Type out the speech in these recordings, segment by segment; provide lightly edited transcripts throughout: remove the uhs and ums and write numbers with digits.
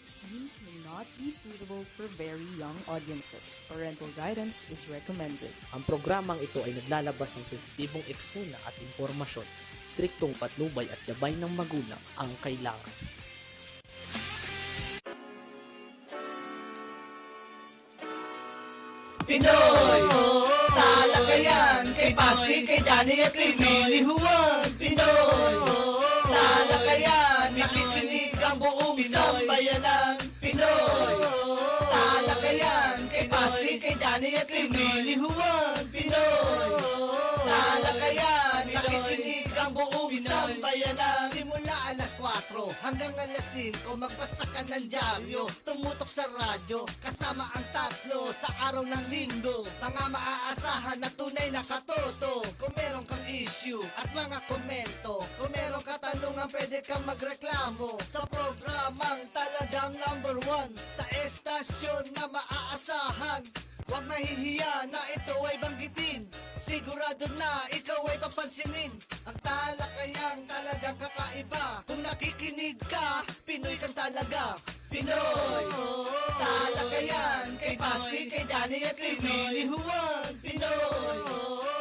Scenes may not be suitable for very young audiences. Parental guidance is recommended. Ang programang ito ay naglalabas ng sensitibong eksena at impormasyon. Striktong patnubay at gabay ng magulang ang kailangan. Pinoy! Talaga yan! Kay Paski, kay Danny at kay Willie Juan! Pinoy! Talaga yan! Nakikinig ang buong sambayanan! Pinoy! Talaga yan! Kay Paski, kay Danny at kay Willie Juan! Pinoy! Talaga yan! Nakikinig ang buong sambayanan! Simula alas 4 hanggang alas 5 magbasa ka ng dyaryo, tumutok sa radyo kasama ang tatlo sa araw ng linggo. Mga maaasahan na tunay na katoto. Kung meron kang issue at mga komento, kung meron katanungan pwede kang magreklamo sa programang talagang number 1 sa estasyon na maaasahan. Huwag mahihiya na ito ay banggitin, sigurado na ikaw ay papansinin. Ang talakayang talagang kakaiba, kung nakikinig ka, Pinoy kang talaga. Pinoy! Talakayan! Kay Paski, kay Danny at kay Willie Juan! Pinoy!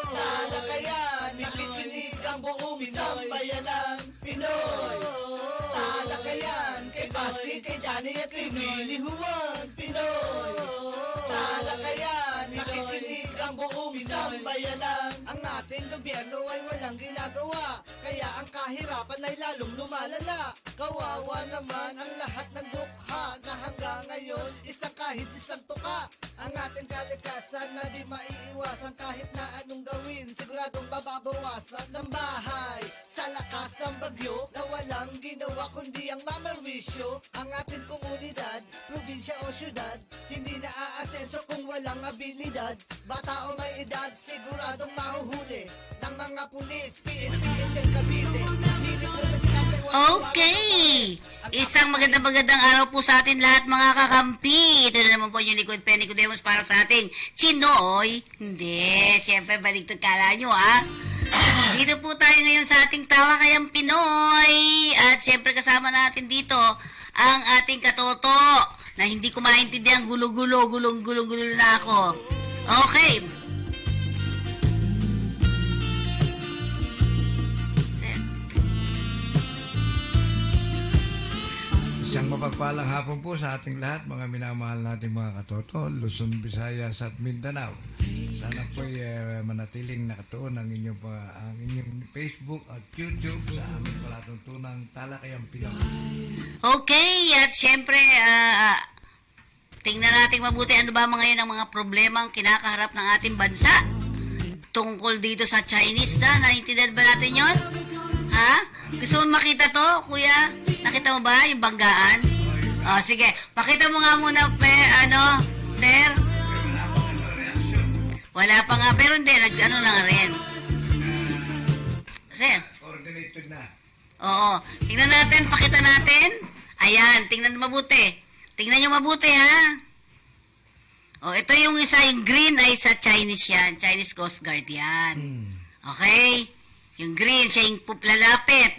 Talakayan! Nakikinig ang buong sambayanan! Pinoy! Talakayan! Kay Paski, kay Danny at kay Willie Juan! Pinoy! Talakayan, nakikinig ang buong sambayanan. Ang ating gobyerno ay walang ginagawa, kaya ang kahirapan ay lalong lumalala. Kawawa naman ang lahat ng dukha na hanggang ngayon isang kahit isang tuka. Ang ating kalikasan na di maiiwasan kahit na anong gawin, siguradong mababawasan ng bahay sa lakas ng bagyo na walang ginawa kundi ang mamerwisyo. Ang ating komunidad, probinsya o syudad, hindi na aasenso kung walang abilidad. Bata o may edad, siguradong mahuhuli ng mga pulis, PNP, Intel, Cavite, military, Mescate. Okay! Isang magandang araw po sa atin lahat mga kakampi. Ito na naman po yung likod Penny Codemos para sa ating Chinoy. Hindi, siyempre baligtad kala nyo ha. Dito po tayo ngayon sa ating Tawa Kayang Pinoy. At siyempre kasama natin dito ang ating katoto na hindi ko maintindihan gulo-gulo na ako. Okay. Isang mapagpalang hapon po sa ating lahat, mga minamahal nating mga katoto, Luzon, Visayas at Mindanao. Sana po manatiling nakatuon ang inyong Facebook at YouTube sa aming palatuntunang Talakayang Pinoy. Okay, at syempre, tingnan natin mabuti ano ba mga yun ang mga problemang kinakaharap ng ating bansa. Tungkol dito sa Chinese na, naintindihan ba natin yun? Ha? Gusto mo makita to, kuya? Nakita mo ba yung banggaan? O, sige. Pakita mo nga muna, sir? Wala pa nga, pero hindi. Nag-ano na nga rin. Sir? Coordinated na. Oo. Tingnan natin, pakita natin. Ayan, tingnan mabuti. Tingnan nyo mabuti, ha? O, ito yung isa, yung green ay sa Chinese yan. Chinese Coast Guard yan. Okay? Yung green, siya yung lalapit.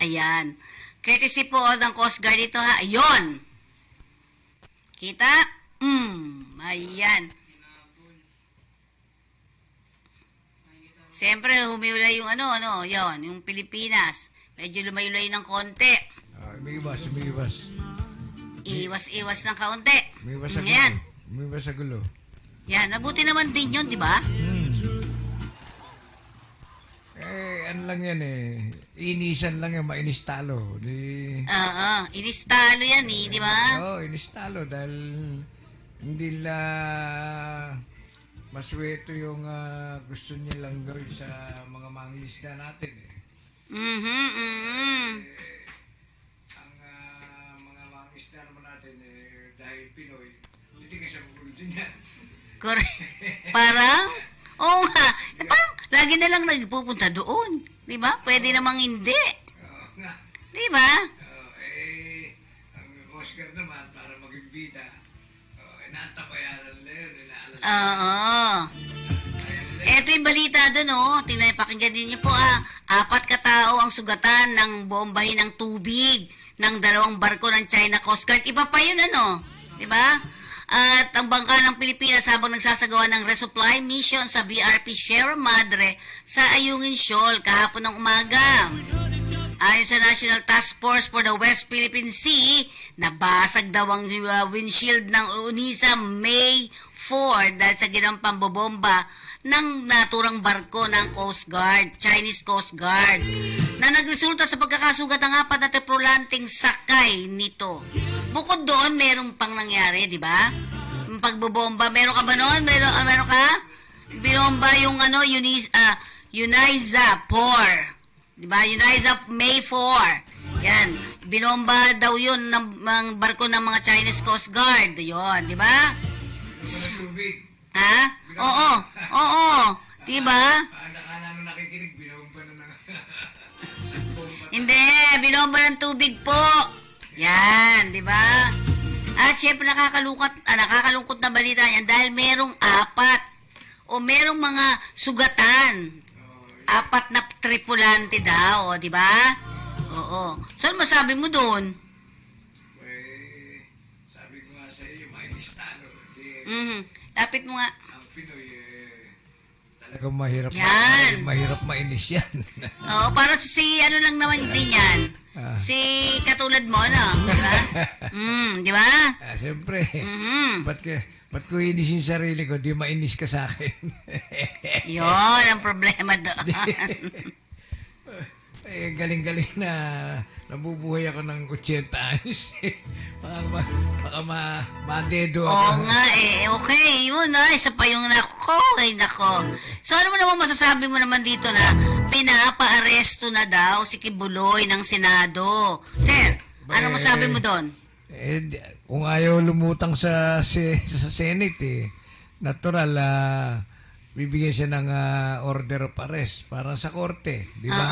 Ayan. Courtesy po ng Coast Guard ito, ha? Ayun. Kita? Ayan. Siyempre, humiulay yung yon, yung Pilipinas. Medyo lumayulay ng konti. Umiiwas. Iwas ng kaunti. Umiiwas sa gulo. Ayan. Umiiwas sa gulo. Yan, mabuti naman din yun, di ba? Ano lang yan inisan lang yan, mainistalo. Oo, inistalo yan di ba? Oo, inistalo dahil hindi la masweto yung gusto nilang gawin sa mga manglista natin Ang mga manglista naman natin dahil Pinoy, hindi kasi magulitin yan. Correct. Parang? Oo nga. Parang lagi na lang nagpupunta doon. Di ba? Pwede namang hindi. Oo nga. Di ba? Ang Oscar naman, para maging bida, inaantabayanan na yun, inaalala. Oo. Eto yung balita doon, Tingnan, pakinggan niyo po, 4 katao ang sugatan ng bombahin ng tubig ng 2 barko ng China Coast Guard. Iba pa yun, ano? Diba? At ang bangka ng Pilipinas habang nagsasagawa ng resupply mission sa BRP Sierra Madre sa Ayungin Shoal kahapon ng umaga. Ayon sa National Task Force for the West Philippine Sea, nabasag daw ang windshield ng UNISA May 4 dahil sa ginawang pambobomba ng naturang barko ng Coast Guard, Chinese Coast Guard, na nagresulta sa pagkakasugat ng 4 na tripulanteng sakay nito. Bukod doon, meron pang nangyari, di ba? Yung pagbobomba, meron ka ba noon? Meron ka? Binomba yung UNISA 4. Diba? UNISA May 4. Yan. Binomba daw yun ng barko ng mga Chinese Coast Guard. Yun. Diba? Ha? Oo. Diba? Ano nakikinig, binomba na Hindi. Binomba ng tubig po. Yan. Diba? At syempre nakakalungkot na balita yan dahil merong 4 o merong mga sugatan. 4 na tripulante daw, di ba? Oo. So, ano masabi mo doon? Sabi ko nga sa iyo, mainis na, no? Lapit mo nga. Ang Pinoy, talagang mahirap. Yan. Mahirap mainis yan. Oo, para si ano lang naman din yan. Si katulad mo, no? Di ba? Di ba? Siyempre. Ba't ko inis yung sarili ko? Di mainis ka sa akin. Yon ang problema doon. Galing-galing na nabubuhay ako ng 80 anos. Baka madedo ako. Oo nga okay, yun isa pa yung nako. So ano mo naman masasabi mo naman dito na pinapa-aresto na daw si Kibuloy ng Senado? Sir, ano masabi mo doon? Kung ayaw lumutang sa Senate, natural, bibigyan siya ng order of arrest para sa korte, di ba?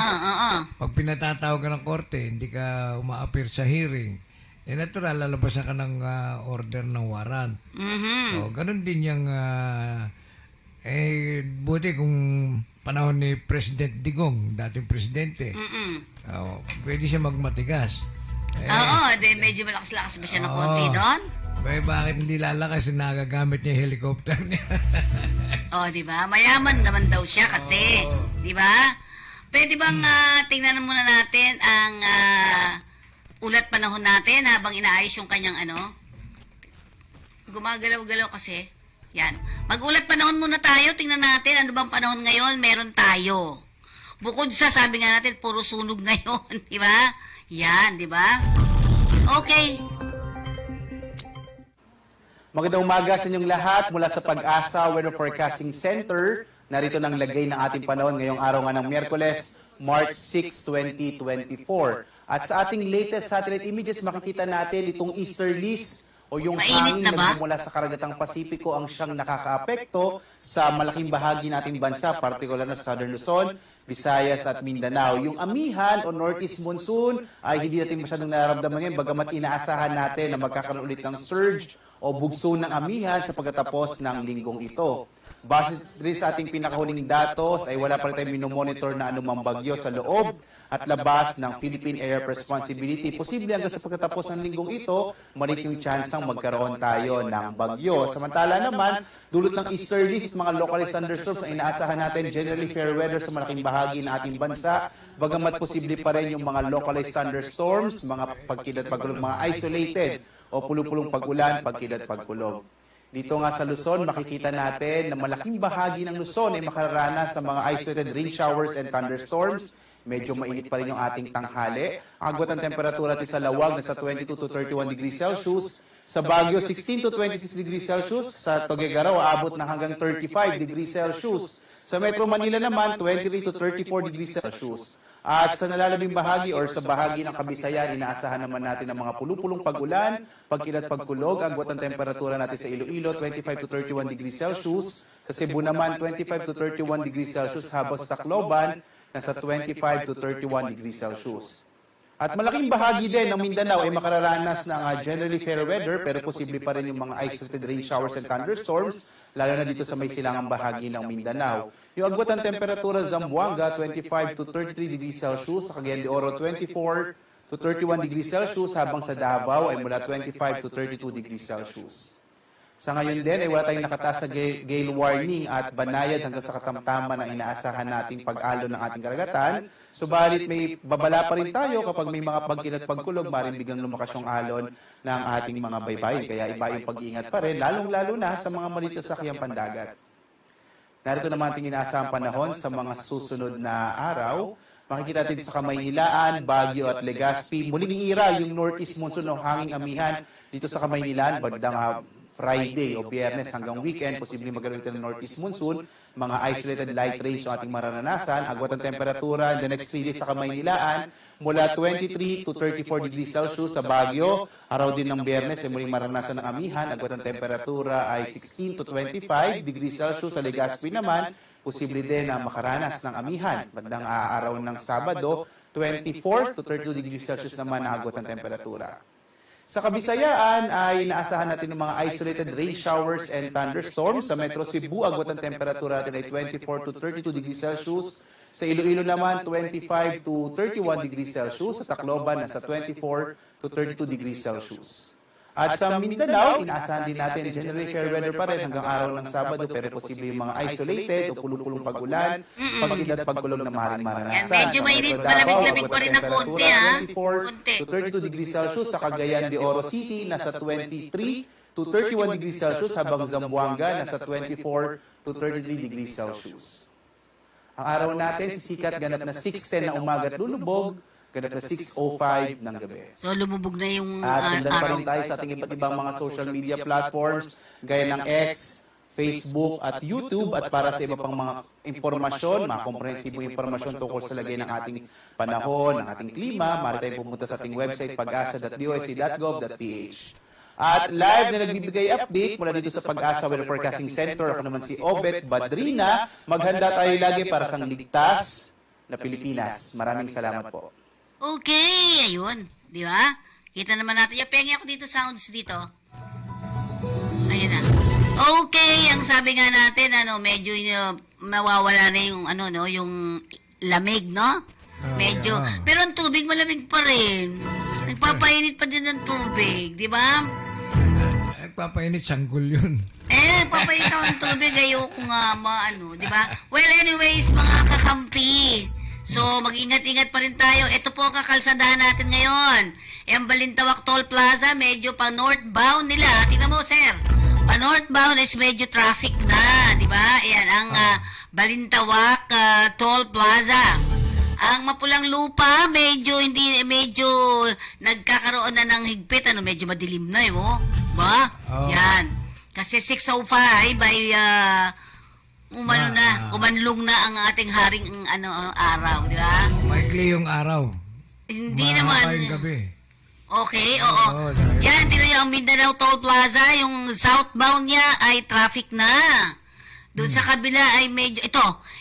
Pag pinatatawag ka ng korte, hindi ka uma-appear sa hearing, natural, lalabasan ka ng order ng warrant. Ganun din yung, buti kung panahon ni President Digong, dating presidente, pwede siya magmatigas. Medyo malakas-lakas ba siya ng konti doon? Bakit hindi lalakas yung nagagamit niya yung helicopter niya? Di ba? Mayaman naman daw siya kasi. Di ba? Pwede bang tingnan muna natin ang ulat panahon natin habang inaayos yung kanyang gumagalaw-galaw kasi. Yan. Mag-ulat panahon muna tayo. Tingnan natin ano bang panahon ngayon meron tayo. Bukod sa sabi nga natin, puro sunog ngayon. Di ba? Yan, di ba? Okay. Magandang umaga sa inyong lahat mula sa Pag-asa Weather Forecasting Center. Narito ng lagay ng ating panahon ngayong araw nga ng Miyerkules, March 6, 2024. At sa ating latest satellite images, makikita natin itong easterlies o yung hangin na nagmumula sa karagatang Pasipiko ang siyang nakakaapekto sa malaking bahagi nating bansa, partikular na sa Southern Luzon, Visayas at Mindanao. Yung amihan o northeast monsoon ay hindi natin masyadong nararamdaman ngayon, bagamat inaasahan natin na magkakaroon ulit ng surge o bugso ng amihan sa pagtatapos ng linggong ito. Base rin sa ating pinakahuling datos ay wala pa rin tayong minomonitor na anumang bagyo sa loob at labas ng Philippine Area of Responsibility. Posible hanggang sa pagtatapos ng linggong ito, maliit yung tsansang magkaroon tayo ng bagyo. Samantala naman, dulot ng easterlies at mga localized thunderstorms na inaasahan natin generally fair weather sa malaking bahagi ng ating bansa. Bagamat posible pa rin yung mga localized thunderstorms, mga pagkilat pagkulog, mga isolated o pulong-pulong pag-ulan, pagkilat pagkulog. Dito nga sa Luzon, makikita natin na malaking bahagi ng Luzon ay makararanas sa mga isolated rain showers and thunderstorms. Medyo mainit pa rin yung ating tanghali. Ang agwat ng temperatura natin sa Lawag nasa 22 to 31 degrees Celsius. Sa Baguio, 16 to 26 degrees Celsius. Sa Tuguegarao, aabot na hanggang 35 degrees Celsius. Sa Metro Manila naman, 23 to 34 degrees Celsius. At sa nalalabing bahagi or sa bahagi ng Kabisayan, inaasahan naman natin ang mga pulupulong pag-ulan, pagkilat pagkulog. Ang agwat ng temperatura natin sa Iloilo, 25 to 31 degrees Celsius. Sa Cebu naman, 25 to 31 degrees Celsius. Habang sa Tacloban, nasa 25 to 31 degrees Celsius. At malaking bahagi din ng Mindanao ay makararanas ng generally fair weather pero posible pa rin yung mga isolated rain showers and thunderstorms, lalo na dito sa may silangang bahagi ng Mindanao. Yung agwat ng temperatura sa Zamboanga, 25 to 33 degrees Celsius, sa Cagayan de Oro, 24 to to 31 degrees Celsius, habang sa Davao ay mula 25 to 32 degrees Celsius. Sa ngayon din ay wala tayong nakataas sa gale warning at banayad hanggang sa katamtaman ng inaasahan nating pag-alon ng ating karagatan. Subalit may babala pa rin tayo kapag may mga pagkilat pagkulog, maaaring biglang lumakas yung alon ng ating mga baybayin. Kaya iba yung pag-iingat pa rin, lalong-lalo na sa mga maliit na sakyang pandagat. Narito naman ating inaasahang panahon sa mga susunod na araw. Makikita natin sa Kamaynilaan, Baguio at Legazpi. Muling iira yung northeast monsoon ng hanging amihan dito sa Kamaynilaan, bandang Friday o Biyernes hanggang weekend, posibleng magkaroon ng northeast monsoon, mga isolated light rains ang ating mararanasan. Agwat ang temperatura in the next 3 days sa Kamaynilaan, mula 23 to 34 degrees Celsius sa Baguio. Araw din ng Biyernes ay muling maranasan ng amihan. Agwat ang temperatura ay 16 to 25 degrees Celsius sa Legazpi naman. Posible din na makaranas ng amihan. Bandang araw ng Sabado, 24 to 32 degrees Celsius naman ang agwat ang temperatura. Sa Kabisayaan ay inaasahan natin ng mga isolated rain showers and thunderstorms. Sa Metro Cebu, agwat ang temperatura natin ay 24 to 32 degrees Celsius. Sa Iloilo naman, 25 to 31 degrees Celsius. Sa Tacloban, nasa 24 to 32 degrees Celsius. At sa Mindanao, inaasahan din natin generally fair weather pa rin hanggang araw ng Sabado, pero posible yung mga isolated o pulong-pulong pag-ulan, pag-inat pagkulog na maaaring maranasan. Yan, medyo mainit, malamig-lamig pa rin ng konti, ha? 24 to 32 degrees Celsius. Sa Cagayan de Oro City, nasa 23 to 31 degrees Celsius, habang Zamboanga, nasa 24 to 33 degrees Celsius. Ang araw natin, sisikat ganap na 6:10 na umaga at lulubog, ganap na 6:05 ng gabi. So, lumubog na yung At sundan pa araw. rin tayo sa ating iba't ibang mga social media platforms gaya ng X, Facebook at YouTube, at para sa iba pang mga impormasyon, mga komprehensibong impormasyon tungkol sa lagay ng ating panahon, ng ating klima, maaari tayong pumunta sa ating website pag-asa.doc.gov.ph. At live na nagbibigay update mula dito sa Pag-asa Weather Forecasting Center. Ako naman si Obet Badrina. Maghanda tayo lagi para sa ligtas na Pilipinas. Maraming salamat po. Okay, ayun. Di ba? Kita naman natin. Yung pengi ako dito, sounds dito. Ayun na. Okay, ang sabi nga natin, medyo mawawala na yung, yung lamig, no? Medyo. Pero ang tubig malamig pa rin. Nagpapainit pa din ng tubig, di ba? Papainit, sanggol yun. Papainit ako ng tubig. Ayoko nga, di ba? Well, anyways, mga kakampi. So, mag-ingat-ingat pa rin tayo. Ito po ang kakalsadahan natin ngayon. Ang Balintawak Toll Plaza, medyo pa northbound nila. Tingnan mo, sir. Pa northbound is medyo traffic na, di ba? Ayan, ang Balintawak Toll Plaza. Ang Mapulang Lupa, medyo nagkakaroon na ng higpit. Medyo madilim na, ba? Yan. Kasi 6:05 ay umanlong na ang ating haring araw, di ba? Maikli yung araw. Hindi Mahaba naman. yung gabi. Okay, oo. Yan, tingnan nyo, ang Mindanao Toll Plaza, yung southbound niya ay traffic na. Doon sa kabila ay medyo,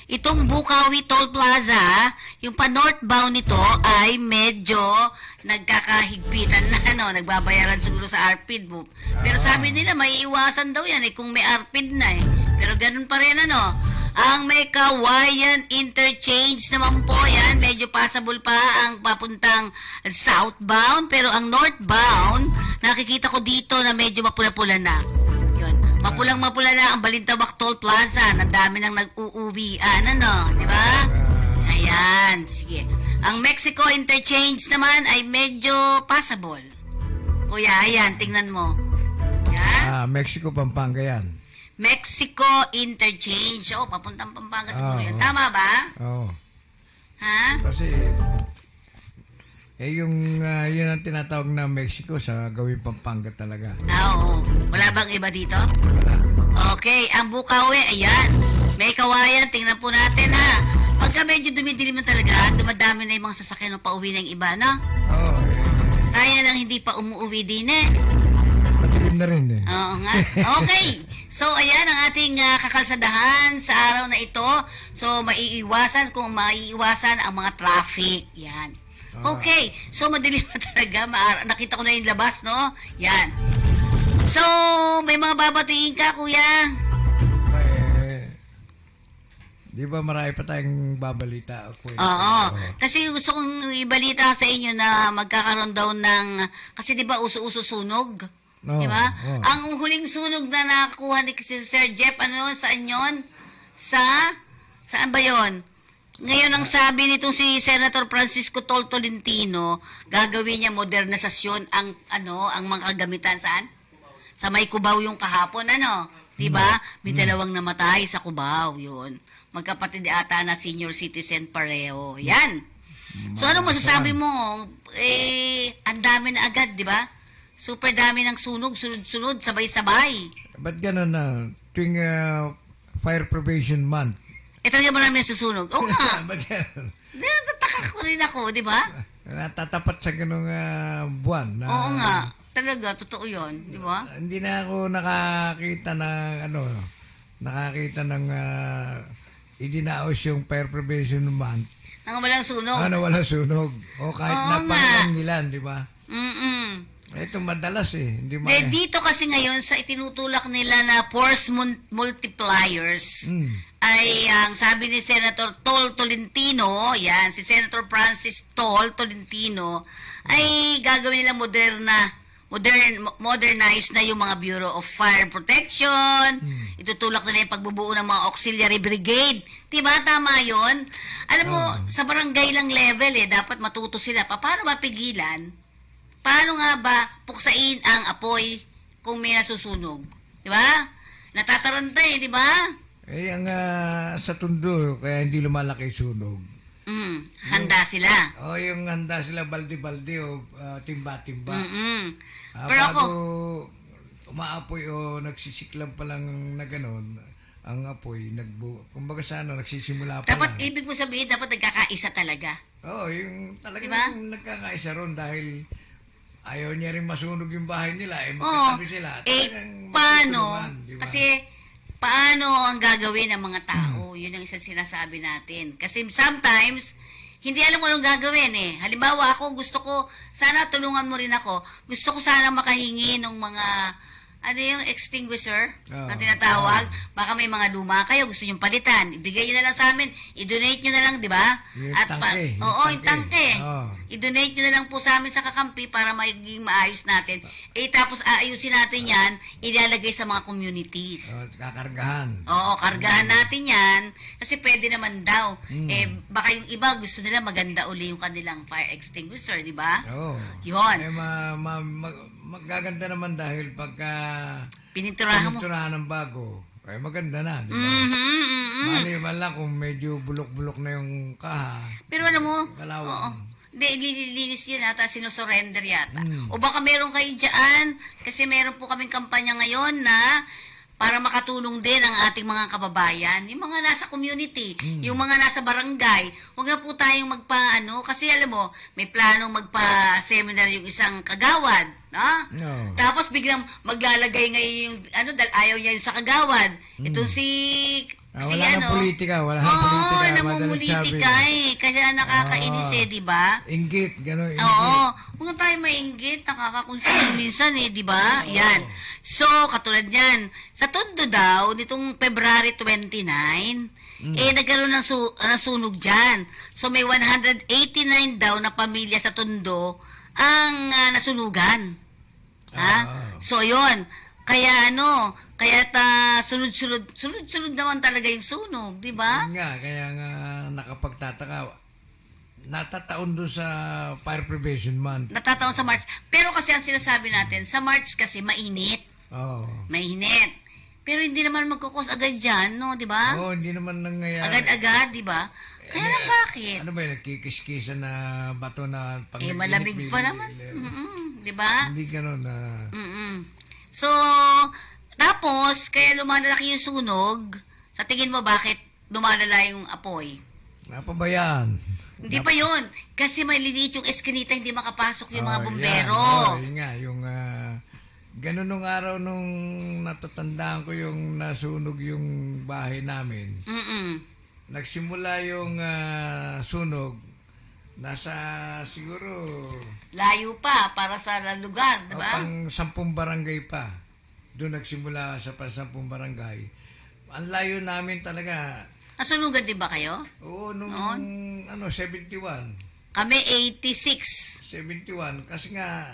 itong Bukawi Toll Plaza, yung pa-northbound nito ay medyo nagkakahigpitan na, nagbabayaran siguro sa ARPID mo. Pero sabi nila, may iwasan daw yan kung may ARPID na Pero ganun pa rin, Ang may Kawayan Interchange naman po yan, medyo passable pa ang papuntang southbound, pero ang northbound, nakikita ko dito na medyo mapula-pula na. Yun. Mapulang-mapula na ang Balintawak Toll Plaza. Nandami nang nag-uuwian, di ba? Ayan, sige. Ang Mexico Interchange naman ay medyo passable. Kuya, ayan, tingnan mo. Yan. Mexico, Pampanga yan. Mexico Interchange. Papuntang Pampanga siguro yun. Tama ba? Oo. Ha? Kasi, yun ang tinatawag na Mexico sa gawing Pampanga talaga. Oo. Wala bang iba dito? Wala. Okay, ang Bukawi, ayan. May Kawayan, tingnan po natin, ha. Pagka medyo dumidilim na talaga, dumadami na yung mga sasakyan ng pauwi ng iba, no? Oo. Kaya lang hindi pa umuwi din, Madilim na rin Oo nga. Okay. So, ayan ang ating kakalsadahan sa araw na ito. So, maiiwasan ang mga traffic. Yan. Okay. So, madilim na talaga. Nakita ko na yung labas, no? Yan. So, may mga babatiin ka, kuya? Di ba marami pa tayong babalita o kwento? Oo. Kasi gusto kong ibalita sa inyo na magkakaroon daw ng, kasi di ba uso-uso sunog? Oo, Di ba? oo. Ang huling sunog na nakakuha ni si Sir Jeff, ano yun? Saan yun? Saan ba yun? Ngayon, ang sabi nitong si Senator Francisco Tol Tolentino, gagawin niya modernisasyon ang mga kagamitan. Saan? Sa may Cubao yung kahapon, ano? Diba? May dalawang namatay sa Cubao, yun. Magkapatid ata na senior citizen pareho. Yan. So, ano masasabi mo? Ang dami na agad, di ba? Super dami ng sunog, sunod-sunod, sabay-sabay. Ba't gano'n na? Tuwing Fire Prevention Month. Talaga marami na susunog. Oo nga. Ba't gano'n? Natataka ko rin ako, di ba? Natatapat sa ganung buwan. Na, Oo nga. Talaga, totoo yun. Di ba? Hindi na ako nakakita ng idinaos yung Fire Prevention Month. Nang walang sunog. Wala sunog. O kahit Oo napangyan nila, di ba? Mm-mm. Ito madalas Hindi Dito kasi ngayon sa itinutulak nila na force multipliers ay ang sabi ni Senator Tol Tolentino, yan, si Senator Francis Tol Tolentino, ay gagawin nila modernize na yung mga Bureau of Fire Protection, itutulak nila yung pagbubuo ng mga auxiliary brigade. Diba? Tama yun? Alam mo, sa barangay lang level dapat matuto sila. Paano mapigilan? Paano nga ba puksain ang apoy kung may nasusunog? Di ba? Natataranta di ba? ang sa Tondo, kaya hindi lumalaki sunog. Handa sila. Yung handa sila balde-balde o timba-timba. Pero bago umaapoy o nagsisiklam pa lang na gano'n, ang apoy, kumbaga sa nagsisimula pa dapat, lang. ibig mo sabihin, dapat nagkakaisa talaga. Yung talagang Diba? nagkakaisa ron dahil ayaw niya rin masunog yung bahay nila. Magkatabi sila. Paano? Magtutulungan, diba? Kasi, paano ang gagawin ng mga tao? Yun ang isang sinasabi natin. Kasi sometimes, hindi alam mo anong gagawin Halimbawa, gusto ko, sana tulungan mo rin ako. Gusto ko sana makahingi ng mga, yung extinguisher na tinatawag. Baka may mga luma kayo, gusto nyo palitan. Ibigay nyo na lang sa amin. I-donate nyo na lang, di ba? Yung At tangke. yung tangke. Oo. I-donate nyo na lang po sa amin sa kakampi para maging maayos natin. Tapos aayusin natin yan, ilalagay sa mga communities. Kakargahan. Oo, kargahan natin yan. Kasi pwede naman daw. Baka yung iba gusto nila maganda uli yung kanilang fire extinguisher, di ba? Oo. Yun. Magaganda naman dahil pagka Pininturahan mo. ng bago, ay maganda na, di ba? Maliban lang kung medyo bulok-bulok na yung kaha. Pero alam mo, Kalawang. nililinis yun ata, sinusurrender yata. O baka meron kayo dyan, kasi meron po kaming kampanya ngayon na para makatulong din ang ating mga kababayan, yung mga nasa community, yung mga nasa barangay. Huwag na po tayong kasi alam mo, may planong magpa-seminar yung isang kagawad, No. Tapos biglang maglalagay ngayon yung, dahil ayaw niya yung sa kagawad. Itong Wala nang politika, wala nang politika. Oo, namumulitika kasi nakakainis di ba? Inggit, gano'n, inggit. Oo, huwag na tayo mainggit, nakakakonsume minsan di ba? Yan. So, katulad yan, sa Tondo daw, nitong February 29, nagkaroon ng sunog dyan. So, may 189 daw na pamilya sa Tondo ang nasunugan. So, yun. Kaya sunod-sunod naman talaga yung sunog, di ba? Yun nga, kaya nga nakapagtataka. Natataon doon sa Fire Prevention Month. Natataon sa March. Pero kasi ang sinasabi natin, sa March kasi mainit. Oo. Mainit. Pero hindi naman magkukos agad dyan, no? Di ba? Oo, hindi naman nangyayari. Agad-agad, di ba? Kaya lang bakit? Ano ba yun, nagkikiskisan na bato na pag Malamig pa naman. Di ba? Hindi gano'n na... So, tapos, kaya lumalaki yung sunog, sa tingin mo bakit lumalala yung apoy? Napabayaan. Hindi pa yun. Kasi maliliit yung eskinita, hindi makapasok yung mga bumbero. Yun nga, yung... ganun nung araw nung natatandaan ko yung nasunog yung bahay namin. Nagsimula yung sunog, nasa siguro... Layo pa para sa lugar, di ba? Pang 10 barangay pa. Doon nagsimula sa 10 barangay. Ang layo namin talaga, Nasunugan din ba kayo? Oo, nung, Noon? 71. Kami 86. 71. Kasi nga,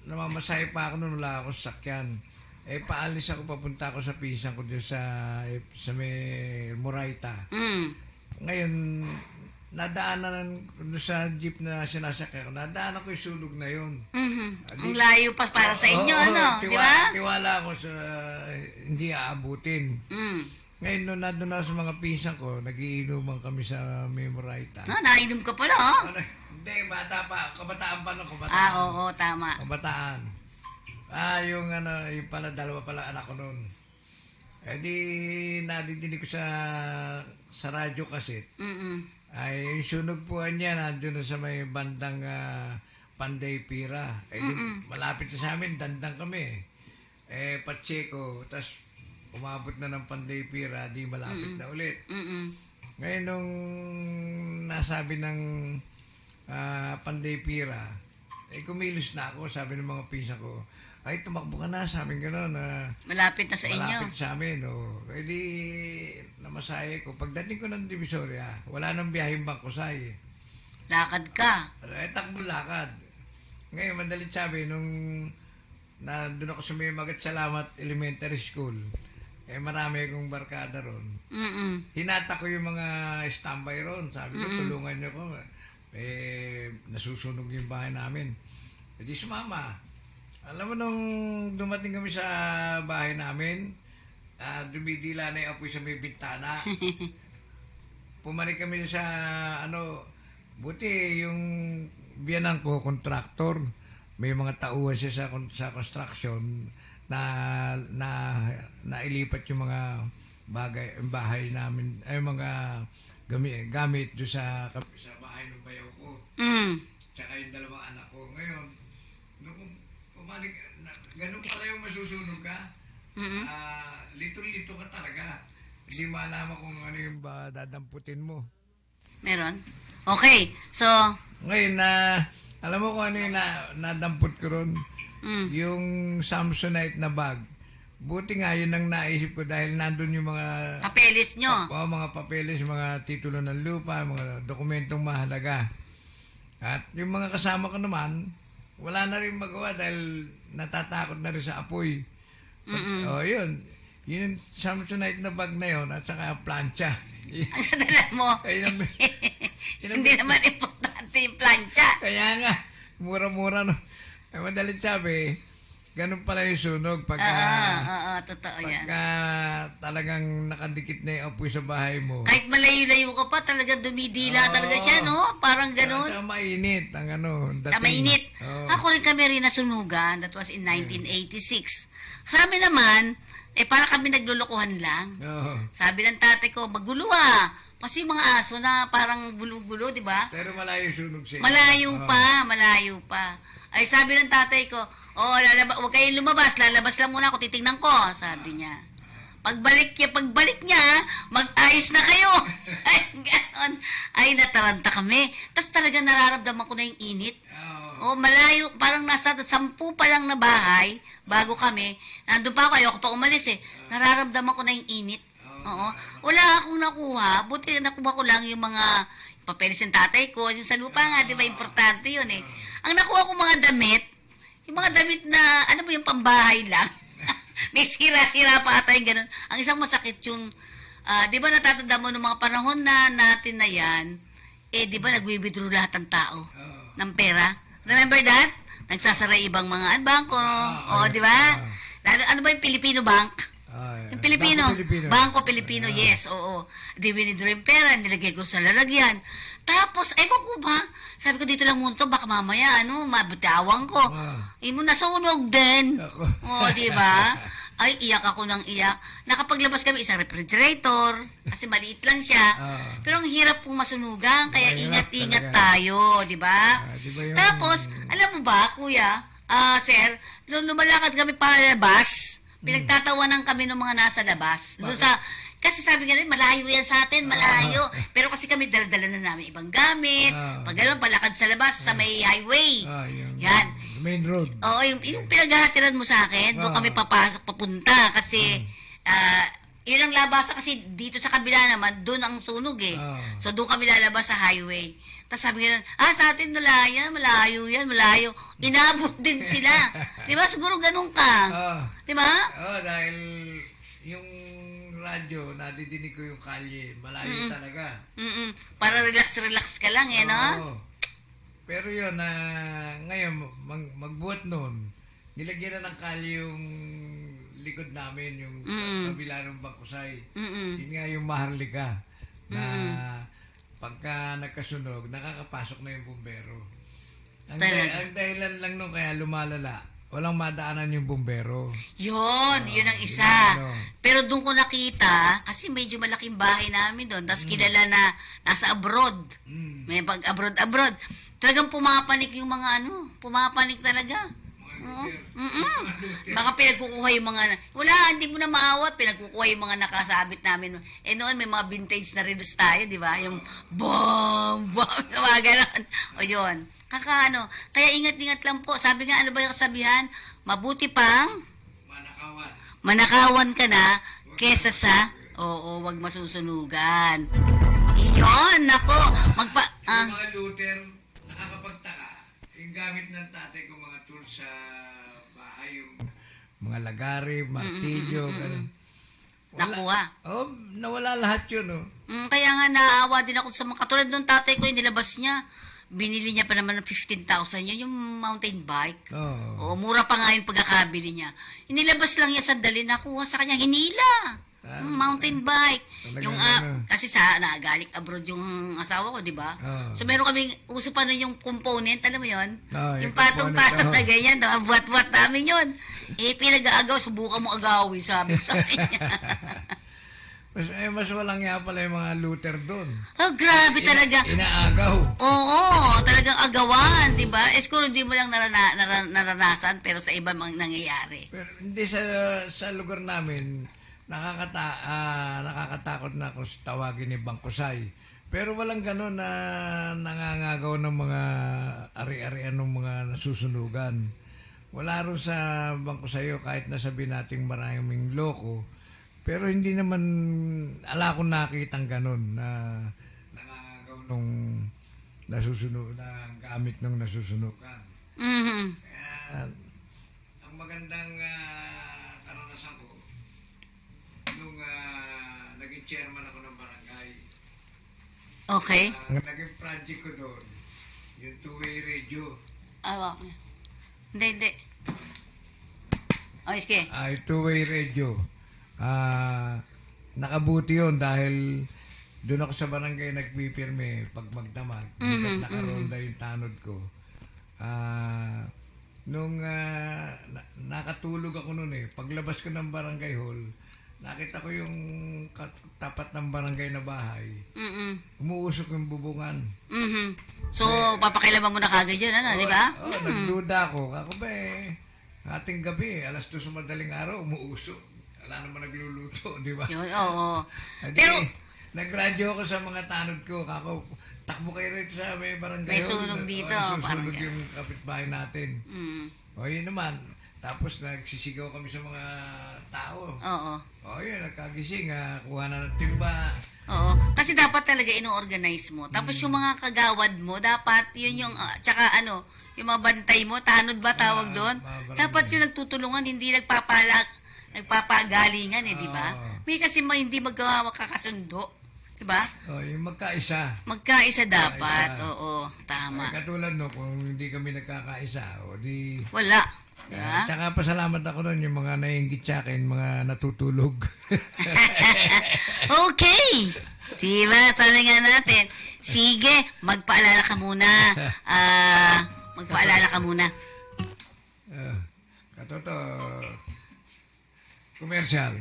namamasahe pa ako nung wala ako sakyan. Paalis ako, papunta ako sa pisang ko dyan sa may Moraita. Ngayon, nadaanan doon sa jeep na sinasakyan ko, nadaanan ko yung sulog na yun. Ang layo pa para sa inyo, di ba? Tiwala ako sa hindi aabutin. Ngayon, nung nandun ako sa mga pisang ko, nagiinuman kami sa may Moraita. Nainom ka pala, oh. Hindi, bata pa. Kabataan pa nung kabataan. Oo, tama. Kabataan. Yung dalawa pala anak ko noon. Di nadidinig ko sa radyo kasi. Yung sunog po niya nandun sa may bandang Panday Pira. Malapit sa amin, dandang kami. Pacheco, tas umabot na ng Panday Pira, di malapit na ulit. Ngayon nung nasabi ng Panday Pira, kumilos na ako, sabi ng mga pisa ko, ay tumakbo ka na, sabi gano'n. Malapit na sa inyo. Malapit sa amin, di namasahe ko. Pagdating ko ng Divisoria, wala nang biyaheng Bangkusay. Lakad ka. Takbo lakad. Ngayon, madalit sabi, nung doon ako sa may Magat Salamat Elementary School, marami akong barkada ron. Hinata ko yung mga standby ron. Sabi ko, tulungan niyo ko. Nasusunog yung bahay namin. Di sumama. Alam mo, nung dumating kami sa bahay namin, dumidila na yung apoy sa may bintana. Pumanik kami sa, buti yung biyanan ko, kontraktor. May mga tauhan siya sa construction na ilipat yung mga bahay namin, mga gamit doon sa bahay ng bayaw ko. Tsaka yung dalawang anak ko. Ngayon, nung pumanik, ganun pala yung masusunog ka. Lito-lito ka talaga. Hindi malaman kung ano yung dadamputin mo. Meron? Okay, so... Ngayon, alam mo kung ano yung nadamput ko ron? Yung Samsonite na bag. Buti nga yun ang naisip ko dahil nandun yung mga... Papeles nyo. Mga papeles, mga titulo ng lupa, mga dokumentong mahalaga. At yung mga kasama ko naman, wala na rin magawa dahil natatakot na rin sa apoy. Yun. Yung Samsonite na bag na yun at saka plancha. Ang sadala mo. Hindi naman importante yung plancha. Kaya nga, mura-mura no. Madalit sabi, ganun pala yung sunog pagka totoo yan. Pagka talagang nakadikit na yung apoy sa bahay mo. Kahit malayo-layo ka pa, talagang dumidila talaga siya, no? Parang ganun. Saka mainit ang dating. Sa mainit. Ako rin kami rin nasunugan. That was in 1986. Sa amin naman, para kami naglulukuhan lang. Sabi ng tatay ko, magulo ah. Kasi yung mga aso na parang gulo-gulo, di ba? Pero malayo sunog siya. Malayo pa. Ay, sabi ng tatay ko, huwag kayong lumabas, lalabas lang muna ako, titingnan ko, sabi niya. Pagbalik niya, mag-ayos na kayo. Ay, ganon. Ay, nataranta kami. Tapos talaga nararamdaman ko na yung init. Malayo, parang nasa 10 pa lang na bahay, bago kami. Nandun pa ako, ayoko pa umalis eh. Nararamdaman ko na yung init. Wala akong nakuha. Buti nakuha ko lang yung mga papeles ng tatay ko. Yung sa lupa nga, di ba, importante yun eh. Ang nakuha ko mga damit, yung mga damit na, yung pambahay lang. May sira-sira pa ata yung ganun. Ang isang masakit yung, di ba natatanda mo ng mga panahon na natin na yan, di ba nag-withdraw lahat ng tao ng pera? Remember that? Nagsasara ibang mga bangko. Di ba? Ano ba yung Filipino Bank? Yung Pilipino. Bangko Pilipino, yes, oo. Di winidraw yung pera, nilagay ko sa lalagyan. Tapos, ewan ko ba, sabi ko dito lang muna to, baka mamaya, mabitawang ko. Nasunog din. Di ba? Ay, iyak ako ng iyak. Nakapaglabas kami isang refrigerator, kasi maliit lang siya. Pero ang hirap pong masunugan, kaya ingat-ingat tayo, di ba? Tapos, alam mo ba, kuya, sir, lumalakad kami palabas, pinagtatawanan kami ng mga nasa labas. Kasi sabi nga rin, malayo yan sa atin, malayo. Pero kasi kami dala-dala na namin ibang gamit. Pag gano'n, palakad sa labas, sa may highway. Yan. Main road. Oo, yung pinaghahatiran mo sa akin, doon kami papasok, papunta. Kasi, yun ang labasan kasi dito sa kabila naman, doon ang sunog eh. Ah. So doon kami lalabas sa highway. Tapos sabi nga, sa atin malayo yan. Inabot din sila. Di ba? Siguro ganun ka. Ah. Di ba? Dahil yung radyo, nadidinig ko yung kalye. Malayo talaga. Para relax ka lang eh, no? Oo. Pero yun, ngayon, magbuhat nun, nilagyan na ng kalye yung likod namin, yung kabila ng Bangkusay. Yun nga yung Maharlika, na pagka nagkasunog, nakakapasok na yung bumbero. Ang dahilan lang nung kaya lumalala, walang madaanan yung bumbero. Yun ang isa. Pero doon ko nakita, kasi medyo malaking bahay namin doon, tapos kilala na nasa abroad. May pag-abroad. Talagang pumapanik yung mga pumapanik talaga. Baka pinagkukuha yung mga, hindi mo na maawat, pinagkukuha yung mga nakasabit namin. Noon may mga vintage na redos tayo, di ba? Yung bomb, mga ganon. O yun. Kaya ingat-ingat lang po. Sabi nga, ano ba yung kasabihan? Mabuti pang manakawan ka na kesa sa, wag masusunugan. Iyon, nako. Yung mga Luther, nakakapagtaka. Yung gamit ng tatay ko mga tools sa bahay, yung mga lagari, martilyo, gano'n. Nakuha. Nawala lahat yun, Kaya nga naawa din ako sa mga katulad nung tatay ko, yung nilabas niya. Binili niya pa naman ng 15,000 yun, yung mountain bike. Mura pa nga yung pagkakabili niya. Inilabas lang niya sandali, nakuha sa kanya, hinila. Mountain bike. Yung, kasi nagaling abroad yung asawa ko, di ba? So meron kaming, uso pa nun yung component, alam mo yun? Yung patong-patong na ganyan, buhat-buhat namin yun. Pinag-aagaw, subukan mo agawin, sabi sa kanya. Mas walang nga pala yung mga Luther doon. Grabe talaga. Inaagaw. Oo, talagang agawan, di ba? Siguro hindi mo lang naranasan, pero sa iba nangyayari. Pero hindi sa lugar namin, nakakatakot na kung tawagin ni Bangkusay. Pero walang gano'n na nangangagaw ng mga ari-arian ng mga nasusunugan. Wala rin sa Bangkusay kahit nasabi nating maraming loko. Pero hindi naman, ala akong nakitang gano'n na nangangagaw nung nasusunog, na gamit nung nasusunugan. Kaya, ang magandang karanasan ko, nung naging chairman ako ng barangay. Okay. Ang naging project ko doon, yung two-way radio. Hindi. Sige. Two-way radio. Nakabuti yun dahil doon ako sa barangay nagpipirme pag magdamag. Nakaronda yung tanod ko. Nung nakatulog ako noon paglabas ko ng barangay hall, nakita ko yung tapat ng barangay na bahay. Umuusok yung bubungan. So, papakilaman mo na kagad yun, di ba? Nagduda ako. Ako ba ating gabi, 2:00 madaling araw, umuusok. Wala naman nagluluto, di ba? Yun, oo. Pero, nagradyo ako sa mga tanod ko. Takbo kayo rin sa may barangay. May sunog dito. Susunod yung kapitbahay natin. Yun naman. Tapos nagsisigaw kami sa mga tao. Yun, nagkagising. Kuha na ng timba. Oo. Kasi dapat talaga ino-organize mo. Tapos yung mga kagawad mo, dapat yun yung, tsaka yung mga bantay mo, tanod ba tawag doon? Dapat yung nagtutulungan, hindi nagpapagalingan di ba? May kasi hindi magkakasundo, di ba? Yung magkaisa. Magkaisa dapat, oo, tama. Katulad kung hindi kami nagkakaisa, di... Wala. Diba? Tsaka pasalamat ako doon yung mga naiinggit sa akin, mga natutulog. Okay! Diba, sabi nga natin. Sige, magpaalala ka muna. Katoto, commercial.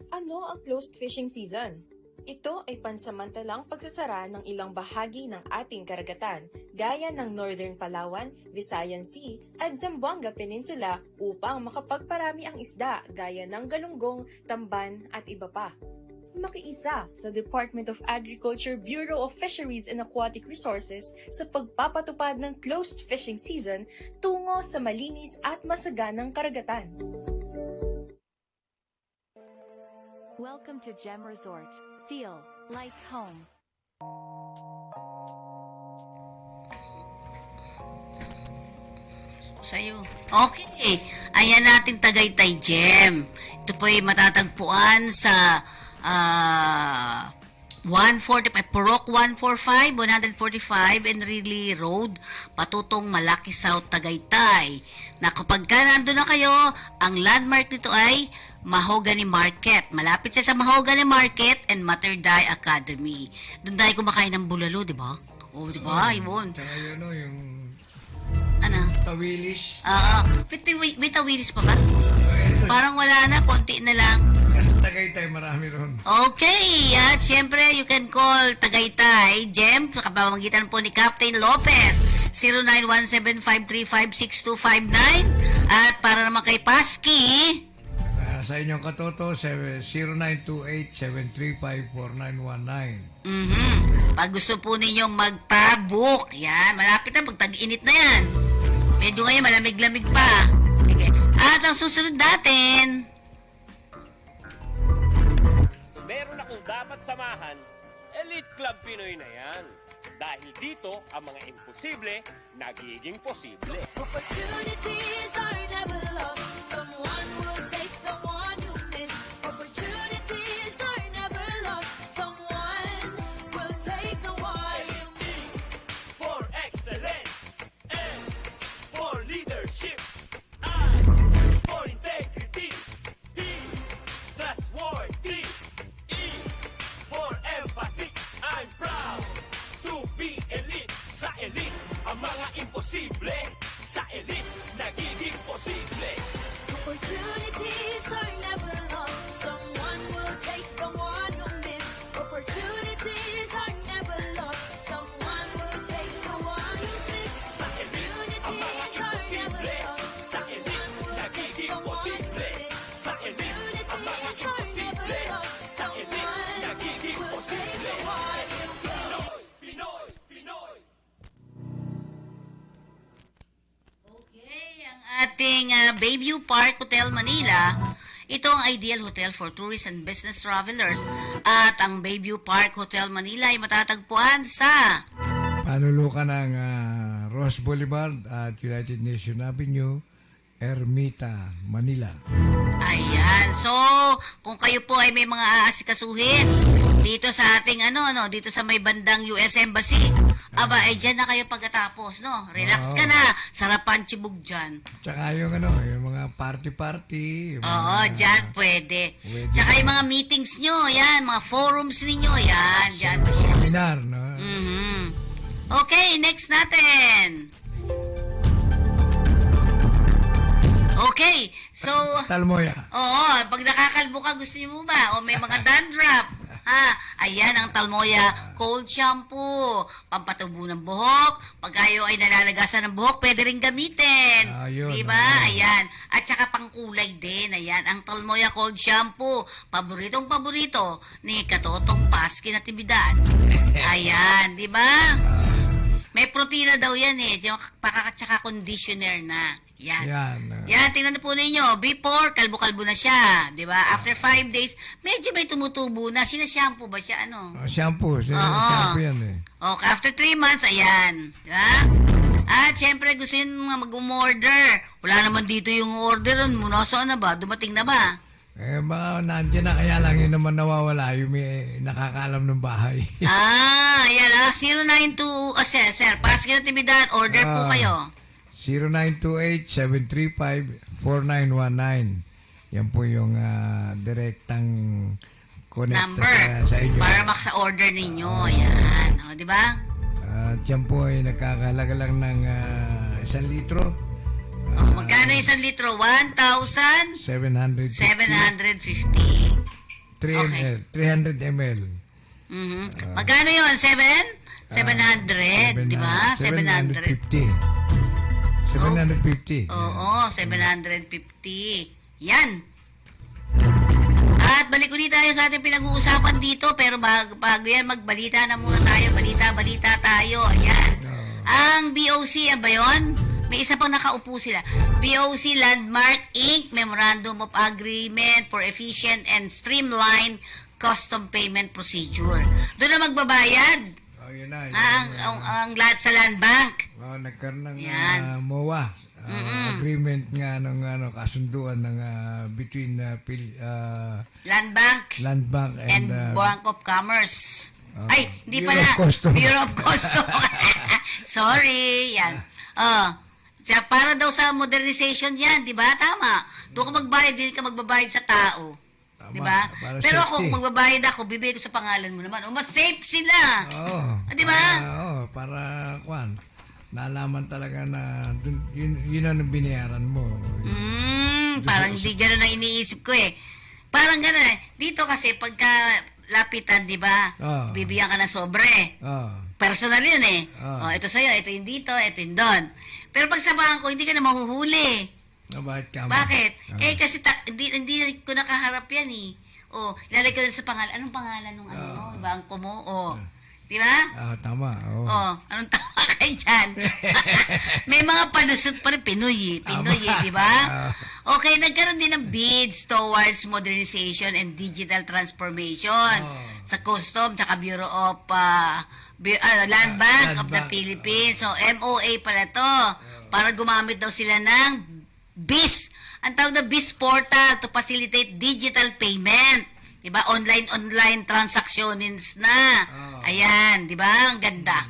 Ano ang closed fishing season? Ito ay pansamantalang pagsasara ng ilang bahagi ng ating karagatan, gaya ng Northern Palawan, Visayan Sea, at Zamboanga Peninsula upang makapagparami ang isda gaya ng galunggong, tamban at iba pa. Makiisa sa Department of Agriculture Bureau of Fisheries and Aquatic Resources sa pagpapatupad ng closed fishing season tungo sa malinis at masaganang karagatan. Welcome to Gem Resort. Feel like home. Sa'yo. Okay. Ayan natin Tagaytay Gem. Ito po ay matatagpuan sa 145, Purok 145, 145 Enrile Road, patutong Malaki South, Tagaytay. Na kapag ka nandun na kayo, ang landmark nito ay Mahogany Market. Malapit siya sa Mahogany Market and Mater Dei Academy. Doon tayo kumakain ng bulalo, di ba? Oh, di ba? Yun. Tsaka yun, no, yung Ano? tawilis. May tawilis pa ba? Parang wala na, konti na lang. Tagaytay, marami ron. Okay, at syempre, you can call Tagaytay Gem sa kapamamagitan po ni Captain Lopez, 0917-535-6259. At para naman kay Paski, Sa inyong katoto, 0928-735-4919. Pag gusto po ninyong magpa-book, yan, malapit na, pag-tag-init na yan. Medyo ngayon, malamig-lamig pa. Sige. At ang susunod natin, Meron akong dapat samahan, Elite Club Pinoy na yan. Dahil dito, ang mga imposible, nagiging posible. Opportunities are never lost. Someone will take the one you miss. Opportunities are never lost. Someone will take the one you miss. For excellence, and for leadership, I, for integrity, T, trustworthy, E, for empathy. I'm proud to be elite. Sa elite, ang mga imposible, sa elite, nagiging posible. Opportunities are never lost. Someone will take the one you miss. Opportunities are never lost. Someone will take the one you miss. Sa elite, ang mga imposible, sa elite, nagiging posible. Sa elite, ang mga imposible, sa elite, nagiging posible. Pinoy, Pinoy, Pinoy. okay, ang ating Bayview Park Hotel Manila, ito ang ideal hotel for tourists and business travelers. At ang Bayview Park Hotel Manila ay matatagpuan sa Panulukan ng Ross Boulevard at United Nation Avenue, Ermita, Manila. Ayan. So, kung kayo po ay may mga aasikasuhin dito sa ating dito sa may bandang US Embassy, aba, ay dyan na kayo pagkatapos, no? Relax ka na. Sarapan chibog dyan. Tsaka yung mga party-party. Yung Oo, mga dyan pwede. wedding. Tsaka yung mga meetings nyo, yan, mga forums ninyo, yan, dyan po. Seminar, no? Okay, next natin. Okay, so, Talmoya. oo, pag nakakalbo ka, gusto nyo mo ba? O may mga dandruff. Ha, ayan ang Talmoya cold shampoo. Pampatubo ng buhok. Pag kayo ay nalalagasan ng buhok, pwede rin gamitin. Yun, diba? Ayan. At saka pangkulay din. Ayan, ang Talmoya cold shampoo. Paboritong-paborito ni Katotong Paski Natividad. Ayan, diba? May protina daw yan eh. Tsaka conditioner na. Yan. Yan, tingnan na po ninyo. Before, kalbo-kalbo na siya. Di ba? After 5 days, medyo may tumutubo na. Sina-shampoo ba siya? Shampoo. Oo. Shampoo yan eh. Okay, after 3 months, ayan. Di ba? At syempre, gusto nyo mga mag-umorder. Wala naman dito yung order. Nasaan na ba? Dumating na ba? Baka nandiyan na, kaya lang yun naman nawawala. Yung may nakakaalam ng bahay. Ayan 092, sir, Paski Natividad, order po kayo. 0928-735-4919. Yan po yung direktang connect Number. sa inyo. Para maka-order ninyo. Ayan. O, di ba? At yan po ay nagkakalaga lang ng 1 litro. Magkano yung 1 litro? 1,750. 300 ml. Magkano yun? 700, di ba? 700. 750. Oo, 750. Yan. At balik ulit tayo sa ating pinag-uusapan dito, pero bago yan, magbalita na muna tayo. Balita tayo. Ayan. Ang BOC, ba yun? May isa pang nakaupo sila. BOC Landmark Inc. Memorandum of Agreement for Efficient and Streamlined Custom Payment Procedure. Doon na magbabayad. Oh, yun na. Ang lahat sa Land Bank. Nagkaroon ng Yan. MOA. Agreement nga ng kasunduan ng between Land Bank Land Bank and Bank of Commerce. Ay, hindi Bureau pala. of Custom. Bureau of Custom. Sorry. Yan. Para daw sa modernization yan, di ba? Tama. Doon ka magbayad, hindi ka magbabayad sa tao. Tama, Di ba? para Pero ako, safety. kung magbabayad ako, bibigay ko sa pangalan mo naman. Mas safe sila. Di ba? Para nalaman talaga na yun ang binayaran mo. Parang hindi gano'n ang iniisip ko eh. Parang gano'n eh. Dito kasi pagka lapitan, di ba? Bibigyan ka ng sobre. Personal yun eh. Ito sa'yo, ito yung dito, ito yung doon. Pero pag sa bangko, hindi ka na mahuhuli. Bakit? Kasi hindi ko nakaharap yan eh. Ilalagay ko sa pangalan. Anong pangalan ng bangko mo? Di ba? Tama. Anong tama kayo dyan? May mga palusot pa rin. Pinoy di ba? Okay, nagkaroon din ng bids towards modernization and digital transformation sa Custom tsaka Bureau of Land Bank of the Philippines. So, MOA pala to. Para gumamit daw sila ng BIS. Ang tawag na BIS portal to facilitate digital payment. Diba? Online transactions na. Ayan, diba? Ang ganda.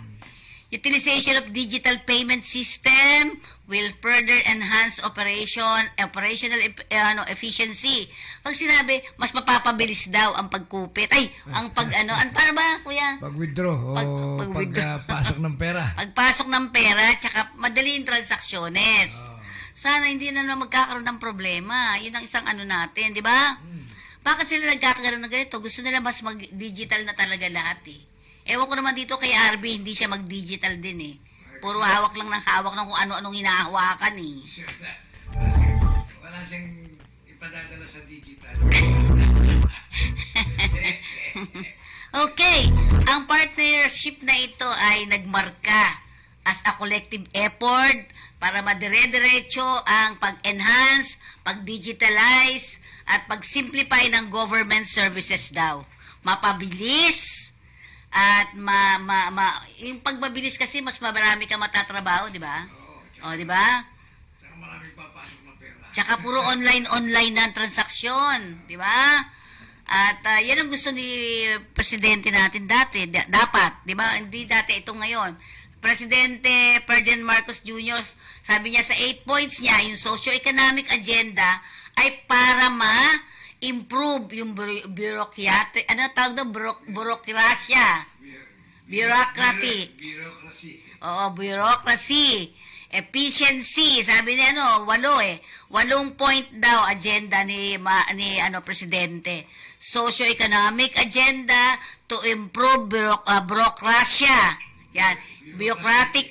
Utilization of digital payment system will further enhance operational efficiency. Pag sinabi, mas mapapabilis daw ang pagkupit. Ang paano ba, kuya? Pag-withdraw pagpasok ng pera. Pagpasok ng pera, tsaka madali yung transacciones. Sana hindi na magkakaroon ng problema. Yun ang isang natin, di ba? Bakit sila nagkakaroon ng ganito? Gusto nila mas mag-digital na talaga lahat eh. Ewan ko naman dito kay RB, hindi siya mag-digital din eh. Puro hawak lang ng hawak ng kung ano-anong hinahawakan eh. Wala siyang ipadadala sa digital. Okay, ang partnership na ito ay nagmarka as a collective effort para madire-diretso ang pag-enhance, pag-digitalize, at pag-simplify ng government services daw. Mapabilis, at yung pagmabilis kasi mas marami ka matatrabaho, di ba? Di ba? Saka maraming papasok ng pera. Tsaka puro online na ang transaksyon, di ba? At yan ang gusto ni Presidente natin dati, dapat, di ba? Hindi dati, ito ngayon. Presidente Ferdinand Marcos Jr., sabi niya sa 8 points niya, yung socio-economic agenda ay para ma-improve yung bureaucratic, burokrasya. Bureaucracy. Efficiency, sabi niya 8 point daw agenda ni presidente. Socio-economic agenda to improve bureaucracia. Yan,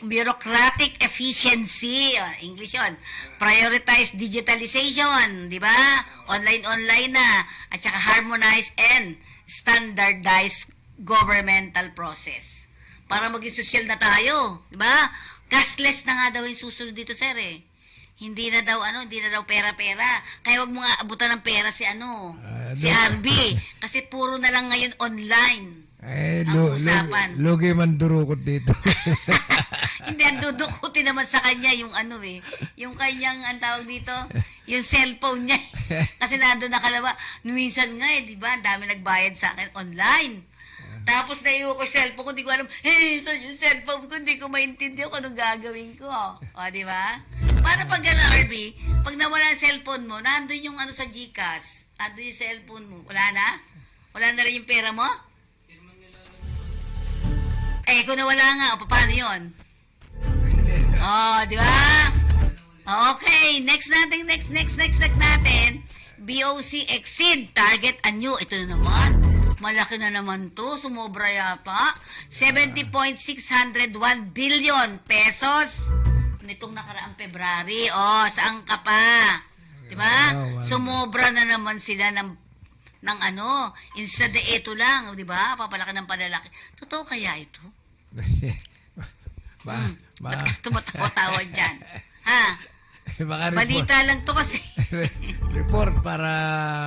bureaucratic efficiency, English 'yon. Prioritize digitalization, 'di ba? Online na at saka harmonize and standardize governmental process. Para maging social na tayo, 'di ba? Cashless na nga daw yung susunod dito, sir eh. Hindi na daw pera-pera. Kaya wag mo nga abutan ng pera si si RB kasi puro na lang ngayon online. Ang usapan. Lugi man durukot dito. Hindi, ang dudukutin naman sa kanya yung yung kanyang, ang tawag dito, yung cellphone niya. Kasi nandun nakalaba. Minsan nga di ba, ang dami nagbayad sa akin online. Tapos naiwo ko cellphone ko, hindi ko alam, saan yung cellphone ko, hindi ko maintindihan kung anong gagawin ko. Di ba? Para pag RB, pag nawala ang cellphone mo, nandun yung sa GCash, nandun yung cellphone mo. Wala na? Wala na rin yung pera mo? Kung nawala nga, paano yun? Di ba? Okay, next natin. BOC exceed target anyo. Ito na naman. Malaki na naman to. Sumobra yata. 70.601 billion pesos. Nitong nakaraang February. Saan ka pa? Di ba? Sumobra na naman sila ng instead de ito lang, di ba? Papalaki ng palalaki. Totoo kaya ito? Ba't ka tumatawa-tawa dyan? Ha? Baka Balita lang to kasi. report para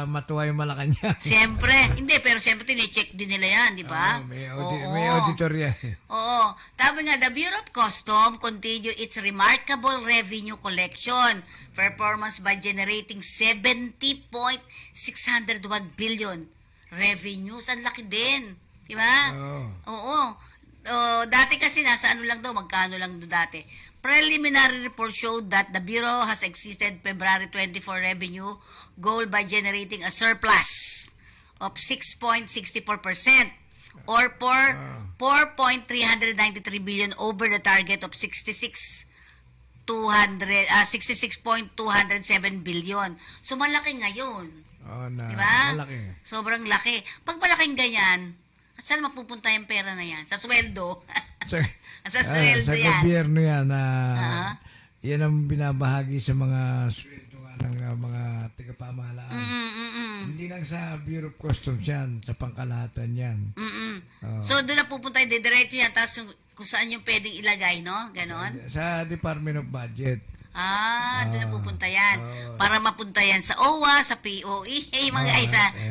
matuwa yung Malacanang. Siyempre. Hindi, pero siyempre tine-check din nila yan, di ba? May Oo. auditor yan. Oo. Sabi nga, the Bureau of Customs continue its remarkable revenue collection performance by generating 70.601 billion revenues. Ang laki din. Di ba? Oo. Dati kasi nasa ano lang daw, magkano lang daw dati. Preliminary report showed that the Bureau has exceeded February 24 revenue goal by generating a surplus of 6.64% or 4.393 billion over the target of 66.207 billion. So malaki ngayon. Diba? Malaki. Sobrang laki. Pag malaking ganyan, saan mapupunta yung pera na yan? Sa sweldo. Sa sweldo sa yan. gobyerno yan. Yan ang binabahagi sa mga sweldo ng mga tigapamahalaan. Hindi lang sa Bureau of Customs yan, sa pangkalahatan yan. So doon na pupunta yung diretso yan, tapos kung saan yung pwedeng ilagay, no? Ganon? Sa Department of Budget. Doon na pupunta yan. Para mapunta yan sa OWA, sa POE,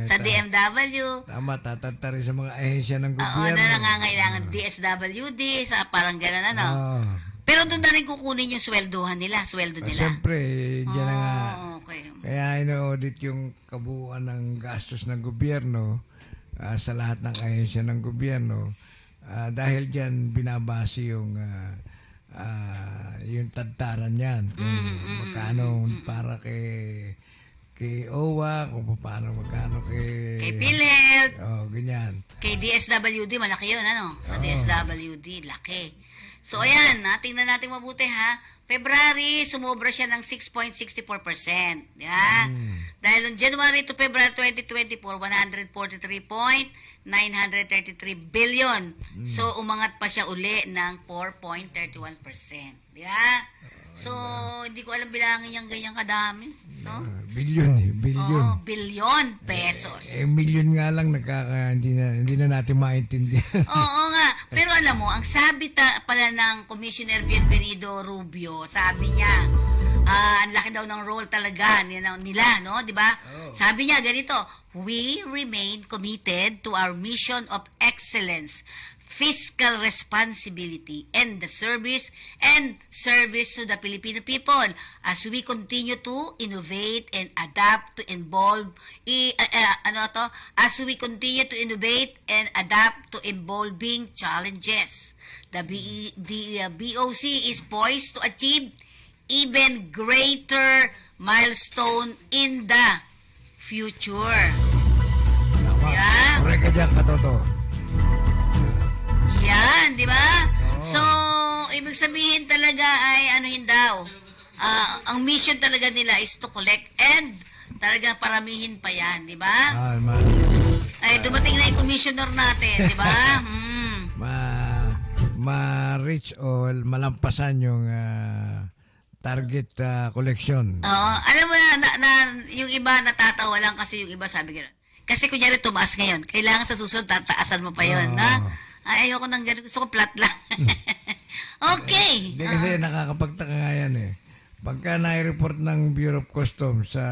sa DMW. Tama, tatanta rin sa mga ahensya ng gobyerno. Na nangangailangan DSWD, sa parang gano'n, ano? Pero doon na rin kukunin yung sweldo nila. Siyempre, dyan na nga. Okay. Kaya ino-audit yung kabuuan ng gastos ng gobyerno sa lahat ng ahensya ng gobyerno. Dahil dyan binabase yung tadtaran yan. Kung magkano para kay OWA, kung magkano kay PhilHealth. Ganyan. Kay DSWD, malaki yun, ano? Sa DSWD, laki. So, ayan, tingnan natin mabuti, ha? February, sumobra siya ng 6.64%. Yeah? Dahil on January to February 2024, 143.933 billion. So, umangat pa siya uli ng 4.31%. Yeah? So, hindi ko alam bilangin yung ganyang kadami. No? Bilyon. Bilyon pesos. Milyon nga lang, hindi na natin maintindihan. Oo nga. Pero alam mo, ang sabi pala ng Commissioner Bienvenido Rubio, sabi niya, ang laki daw ng role talaga nila, no? Diba? Sabi niya ganito, we remain committed to our mission of excellence, fiscal responsibility, and the service to the Filipino people as we continue to innovate and adapt to evolving challenges. The BOC is poised to achieve even greater milestone in the future. Diba? Correct ka dyan, Katoto. Yan, di ba? So, ibig sabihin talaga ay anuhin daw. Ang mission talaga nila is to collect and talaga paramihin pa yan, di ba? Ay, dumating na yung commissioner natin, di ba? Ma-reach o malampasan yung target collection. Alam mo na yung iba natatawa lang kasi yung iba sabi gano'n. Kasi kunyari tumaas ngayon, kailangan sa susunod tataasan mo pa yun, na? Ay, ayoko nang ganun. Gusto ko flat lang. Okay. Hindi kasi nakakapagtaka nga yan eh. Pagka nai-report ng Bureau of Customs sa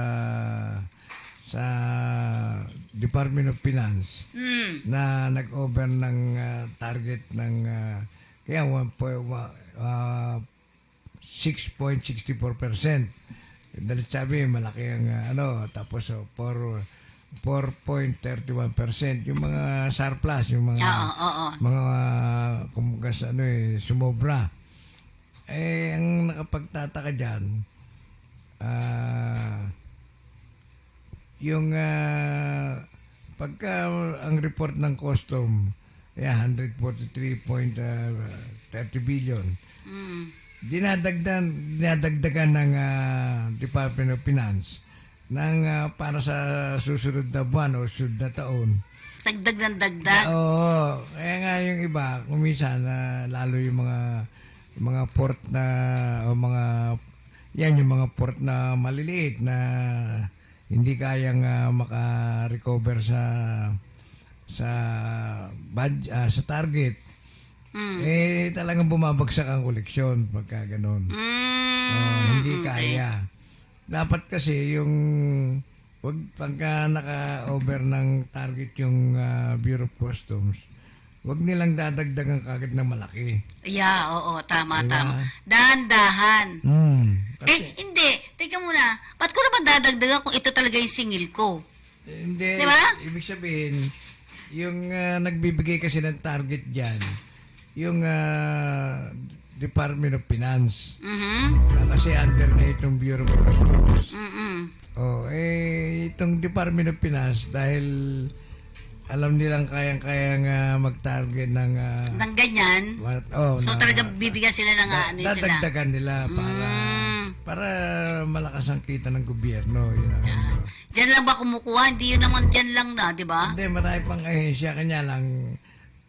Department of Finance na nag-over ng target ng kaya 6.64%. Dahil sabi, malaki ang tapos 4.31%. Yung mga surplus, yung mga kumugas sumobra. Ang nakapagtataka dyan, yung pagka ang report ng custom, 143.30 billion. Dinadagdagan ng Department of Finance ng para sa susunod na buwan o susunod na taon. Dagdag ng dagdag. Oo. Kaya nga yung iba, kuminsan lalo yung mga port na o yung mga port na maliliit na hindi kayang maka-recover sa target. Talagang bumabagsak ang koleksyon pagka ganun. Hindi kaya. Dapat kasi yung wag pagka naka-over ng target yung Bureau of Customs, wag nilang dadagdagan kagad ng malaki. Yeah, oo, tama, Diba? tama. Dahan-dahan. Kasi, Hindi. Teka muna. Ba't ko naman dadagdagan kung ito talaga yung singil ko? hindi, Diba? ibig sabihin, yung nagbibigay kasi ng target dyan, yung Department of Finance. Kasi under na itong Bureau of Customs. Itong Department of Finance, dahil alam nilang kayang-kayang mag-target ng... Nang ganyan? So talaga bibigyan sila ng sila? Dadagdagan nila para malakas ang kita ng gobyerno. Yun ang, Diyan lang ba kumukuha? Hindi yun naman dyan lang na, di ba? Hindi, marami pang ahensya. Kanya lang,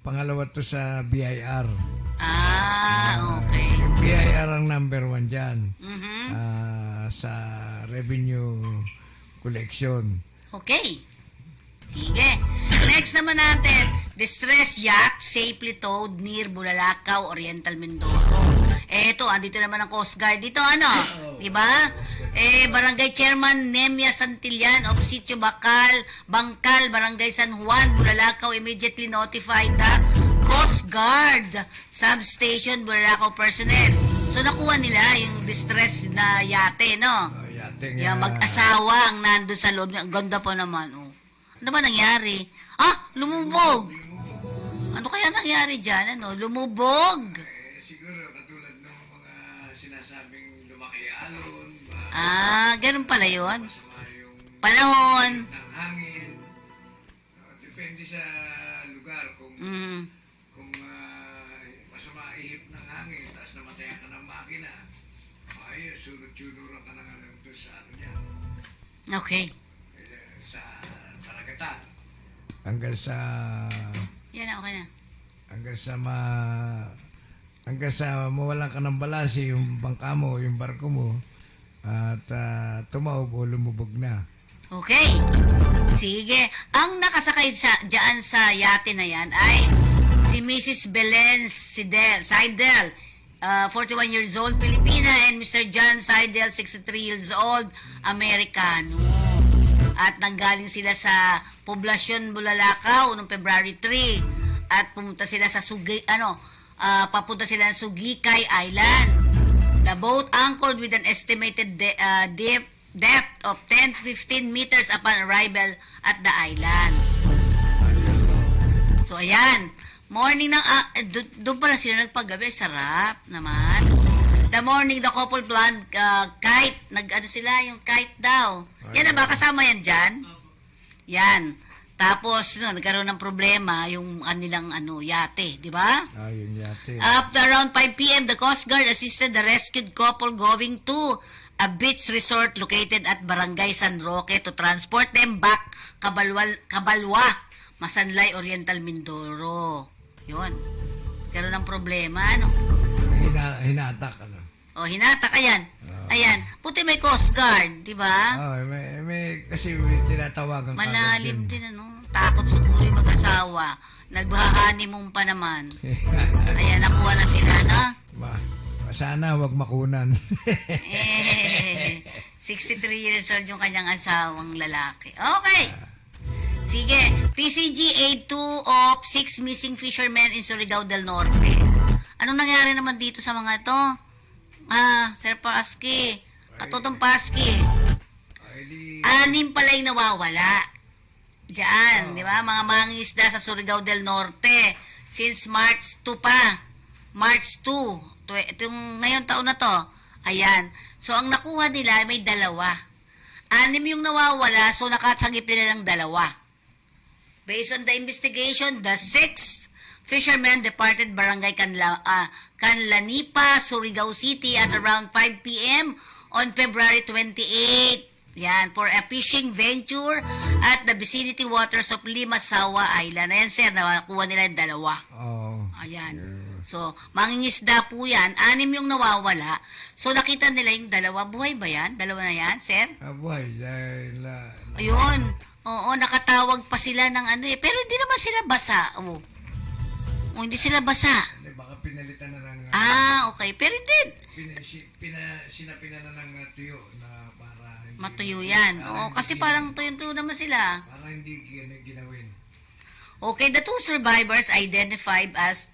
pangalawa to sa BIR. Okay. Yung BIR ang number 1 dyan. Sa revenue collection. Okay. Sige. Next naman natin, distress yacht safely towed near Bulalakaw, Oriental Mindoro. Ito, andito naman ang Coast Guard dito, ano? Diba? Barangay Chairman Nemia Santillan of Sitio Bangkal, Barangay San Juan, Bulalakaw immediately notified the Coast Guard Substation Bulalakaw personnel. So, nakuha nila yung distress na yate, no? Yung mag-asawa ang nandun sa loob niya. Ang ganda pa naman, oh. Ano ba nangyari? Lumubog! Ano kaya nangyari dyan? Lumubog! Siguro katulad ng mga sinasabing lumaki alon. Ganun pala yun. Masama yung Panahon. ng hangin. Depende sa lugar kung masama ihip ng hangin tapos namatayan ka ng makina. Sunod-sunuran ka na doon sa ano niya. Okay. Sa karagatan. Hanggang sa... Yan, okay na. Hanggang sa mawalan ka ng balasi yung bangka mo, yung barko mo, at tumaob o lumubog na. Okay. Sige. Ang nakasakay dyan sa yate na yan ay si Mrs. Belen Seidel, 41 years old, Pilipina, and Mr. John Seidel, 63 years old, Amerikano. At nanggaling sila sa Poblasyon Bulalakaw noong February 3 at pumunta sila sa papunta sila ng Sugikay Island. The boat anchored with an estimated depth of 10 to 15 meters upon arrival at the island. So ayan, morning ng doon pala sila nagpagabi, sarap naman. The morning, the couple planned kite. Sila, yung kite daw. Yan na ba? Kasama yan dyan? Yan. Tapos, nagkaroon ng problema yung kanilang yate. Di ba? Yung yate. After around 5 p.m., the Coast Guard assisted the rescued couple going to a beach resort located at Barangay San Roque to transport them back Kabalwa, Masanlay, Oriental Mindoro. Yun. Nagkaroon ng problema, Hinatak, hinatak, ayan. Ayan. Puti may Coast Guard, di ba? Kasi tinatawagan ka. Malalim din, Takot siguro yung mag-asawa. Nagbahani-moon pa naman. Ayan, nakuha na sila, no? Sana wag makunan. 63 years old yung kanyang asawang lalaki. Okay. Sige. PCG aid 2 of 6 missing fishermen in Surigao del Norte. Anong nangyari naman dito sa mga to? Sir Paski. Katutong Paski. 6 pala yung nawawala. Diyan, di ba? Mga mangingisda sa Surigao del Norte. Since March 2 pa. March 2. Itong ngayon taon na to. Ayan. So, ang nakuha nila may 2. 6 yung nawawala, so nakatsangip nila ng 2. Based on the investigation, the 6 fishermen departed Barangay Canlanipa, Surigao City at around 5 p.m. on February 28. Yan, for a fishing venture at the vicinity waters of Limasawa Island. Ayan, sir, nakuha nila yung 2. Ayan. So, mangingisda po yan. 6 yung nawawala. So, nakita nila yung 2. Buhay ba yan? 2 na yan, sir? Buhay. Ayun. Oo, nakatawag pa sila ng Pero hindi naman sila basa. Hindi sila basa. baka pinalitan na ng... Okay. Pero hindi. Sinapina na ng tuyo na para... Hindi, Matuyo yan. Kasi parang tuyo-tuyo naman sila. Para hindi ginawin. Okay, the two survivors identified as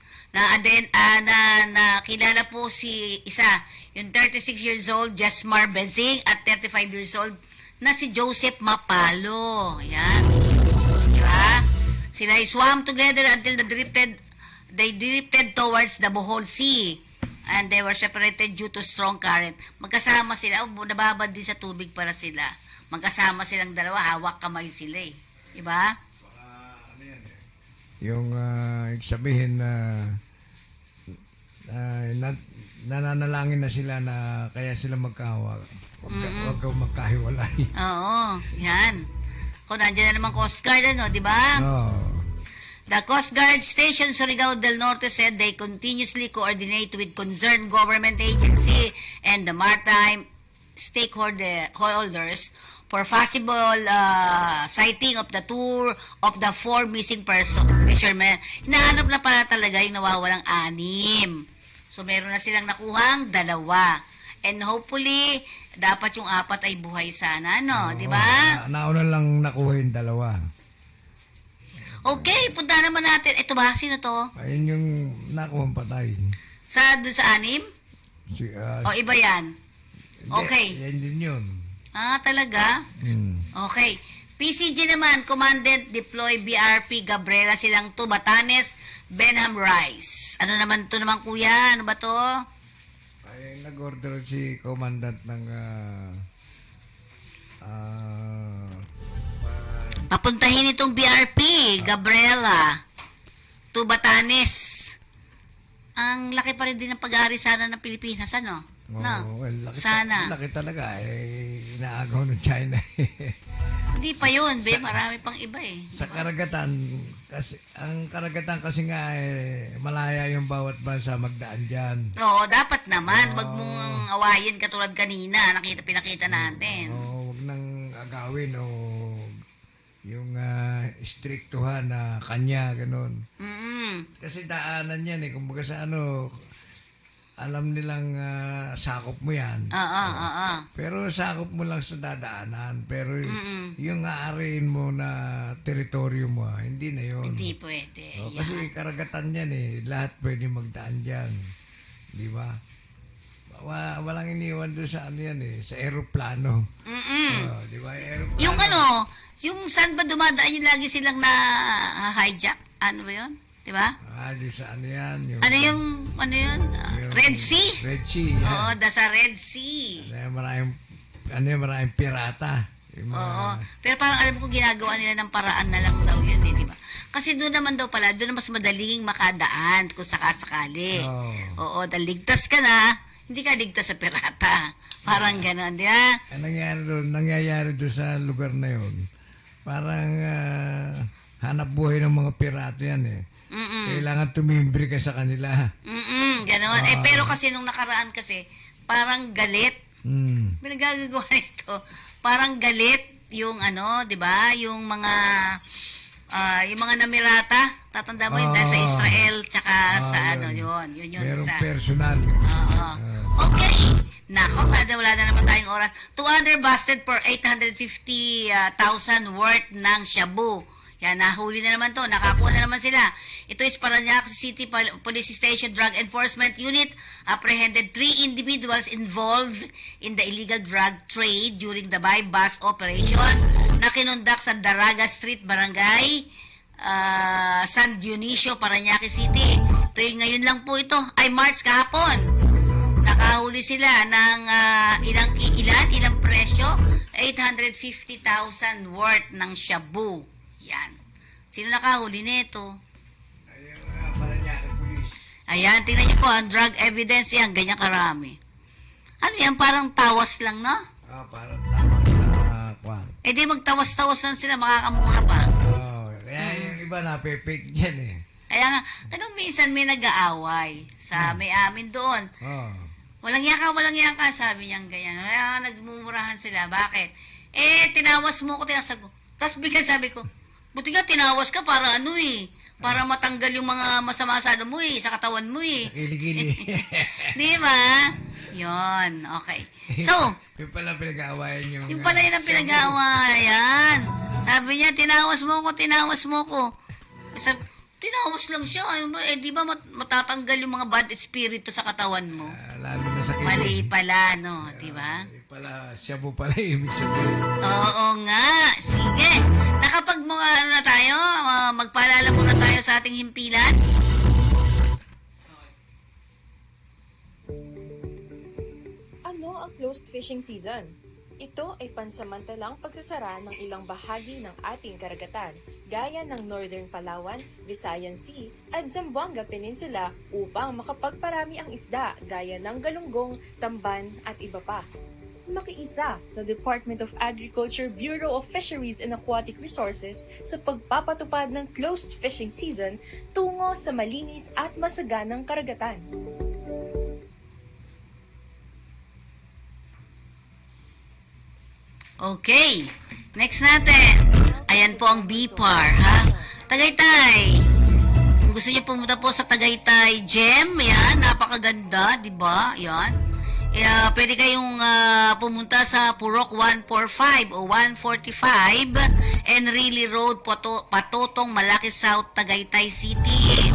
kilala po si isa, yung 36 years old Jesmar Bezing at 35 years old na si Joseph Mapalo. Yan. Diba? Sila ay swam together until they drifted towards the Bohol Sea and they were separated due to strong current. Magkasama sila, nababad din sa tubig para sila. Magkasama silang dalawa, hawak kamay sila eh. Diba? Yung sabihin na nananalangin na sila na kaya sila magkahawak. Huwag kang magkahiwalay. Oo, yan. Kung nandiyan na naman Coast Guard, di ba? The Coast Guard Station Surigao del Norte said they continuously coordinate with concerned government agency and the maritime stakeholders for possible sighting of the four missing fishermen. Hinahanap na pala talaga yung nawawalang 6. So, meron na silang nakuhang 2. And hopefully, dapat yung 4 ay buhay sana, no? Di ba? Nauna lang nakuha yung 2. Okay, punta naman natin. Ito ba? Sino to? Ayun yung nakuha patay. Doon sa 6? O iba yan? Okay. Yan din yun. Talaga? Okay. PCG naman, Commandant Deploy BRP Gabriela silang Batanes, Benham Rice. Ano naman to naman kuya? Ano ba to? Ay, nag-order si Commandant ng papuntahin itong BRP, Gabriela, Batanes. Ang laki pa rin din ng pag-aari sana ng Pilipinas, ano? Laki, sana. Laki talaga. Inaagaw ng China. Hindi pa yun, marami pang iba eh. Sa karagatan, ang karagatan kasi nga malaya yung bawat bansa magdaan dyan. Oo, dapat naman. Wag mong awayin katulad kanina. Pinakita natin. Wag nang agawin o yung striktuhan na kanya, ganun. Kasi daanan yan kumbaga sa alam nilang sakop mo yan. Pero sakop mo lang sa dadaanan. Pero yung aariin mo na teritoryo mo, hindi na yun. Hindi pwede. Kasi karagatan yan lahat pwede magdaan dyan. Di ba? Walang iniwan doon sa sa aeroplano. Di ba? Aeroplano. Yung saan ba dumadaan yung lagi silang na-hijack? Ano ba yun? Diba? Saan yan? Yung Red Sea? Red Sea, yan. Oo, sa Red Sea. Maraming pirata. Oo. Pero parang alam ko ginagawa nila ng paraan na lang daw yun, diba? Kasi doon naman daw pala, doon mas madaling makadaan kung sakasakali. Oo, dahil ligtas ka na, hindi ka ligtas sa pirata. Parang gano'n, di ba? Nangyayari doon sa lugar na yun, parang hanap buhay ng mga pirato yan Kailangan tumimbre ka sa kanila. Ganon. Pero kasi nung nakaraan kasi, parang galit. May nagagagawa nito. Parang galit yung di ba? Yung mga namirata. Tatanda mo yun dahil sa Israel tsaka sa yun. Yun merong sa... personal. Okay. Nako, wala na naman tayong oras. 200 busted for 850,000 worth ng shabu. Yan, nahuli na naman to. Nakakuha na naman sila. Ito is Parañaque City Police Station Drug Enforcement Unit apprehended 3 individuals involved in the illegal drug trade during the buy-bus operation na kinundak sa Daraga Street, Barangay San Dionisio, Parañaque City. Ito yung ngayon lang po ito. Ay, March kahapon. Nakahuli sila ng ilang presyo? 850,000 worth ng shabu. Yan. Sino nakahuli nito? Ayan, tingnan niyo po, ang drug evidence yan, ganyan karami. Ano yan, parang tawas lang, no? Parang tawas na di magtawas-tawas lang sila, makakamura pa. Kaya yung iba napipik dyan Kaya nga, minsan may nag-aaway sa may amin doon. Walang yan ka, sabi niya ganyan. Kaya nagmumurahan sila, bakit? Tinawas mo ko, tinasag ko. Tapos bigla sabi ko, buti nga tinawas ka para para matanggal yung mga masama sa ano mo sa katawan mo Kilikili. Di ba? Yon, okay. So, Yung pala pinag-aawayan yung... yung pala yun ang pinag-aawayan. Sabi niya, tinawas mo ko. Sabi, tinawas lang siya. Di ba matatanggal yung mga bad espiritu sa katawan mo? Lalo na sa Mali pala, no? Di ba? Siya po pala ibig sabihin. Oo nga. Sige. Nakapag mga ano na tayo, magpaalala muna tayo sa ating himpilan. Ano ang closed fishing season? Ito ay pansamantalang pagsasara ng ilang bahagi ng ating karagatan, gaya ng Northern Palawan, Visayan Sea, at Zamboanga Peninsula upang makapagparami ang isda gaya ng galunggong, tamban at iba pa. Makiisa sa Department of Agriculture Bureau of Fisheries and Aquatic Resources sa pagpapatupad ng closed fishing season tungo sa malinis at masaganang karagatan. Okay. Next natin. Ayan po ang BPAR, ha? Tagaytay. Kung gusto niyo pumunta po sa Tagaytay Gem, yan, napakaganda, di ba? Yan. Pwede kayong pumunta sa Purok 145 o 145 Enrile Road, Patotong, Malaki South, Tagaytay City.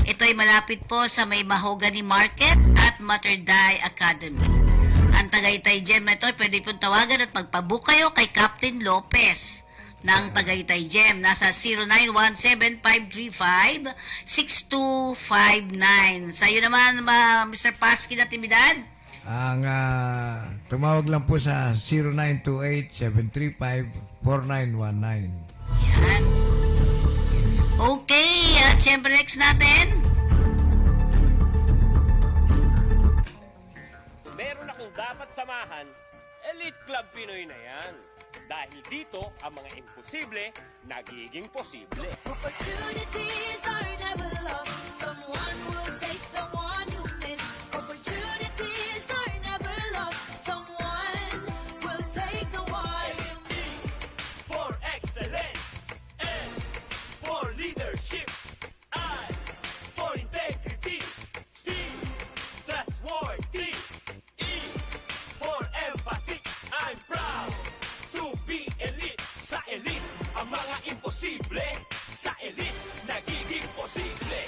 Ito ay malapit po sa may Mahogany Market at Mater Dei Academy. Ang Tagaytay Gem na ito, pwede pong tawagan at magpabook kayo kay Captain Lopez ng Tagaytay Gem. Nasa 0917-535-6259. Sa'yo naman, Mr. Paskin at Timidad? Ang tumawag lang po sa 0928-735-4919. Yan. Okay, at syempre next natin. Meron akong dapat samahan, Elite Club Pinoy na yan. Dahil dito, ang mga imposible, nagiging posible. Opportunities are never lost. Someone will take the one you miss. Opportunities are never lost. Someone will take the one you miss. For excellence, N for leadership, I for integrity, T trustworthy, E for empathy. I'm proud to be elite. Sa elite, ang mga imposible. Sa elite, nagiging posible.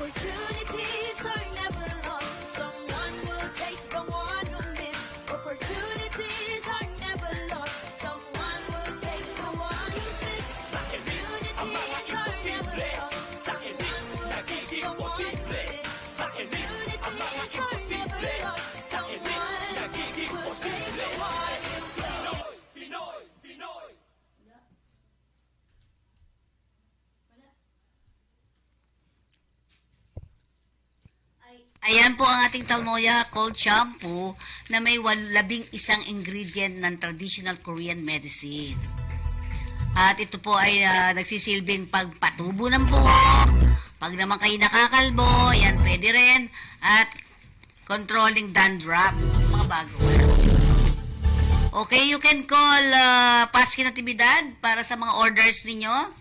Opportunities are never lost. Someone will take the one you miss. Opportunities are never lost. Someone will take the one you miss. Sa elite, ang mga imposible. Sa elite, nagiging posible. Sa elite, ang mga imposible. Sa elite, nagiging posible. Pinoy, Pinoy, Pinoy. Ayan po ang ating Talmoya Cold Shampoo na may 11 ingredient ng traditional Korean medicine. At ito po ay nagsisilbing pagpatubo ng buhok. Pag naman kayo nakakalbo, yan pwede rin. At controlling dandruff, mga bago. Okay, you can call Paskin Natividad para sa mga orders ninyo.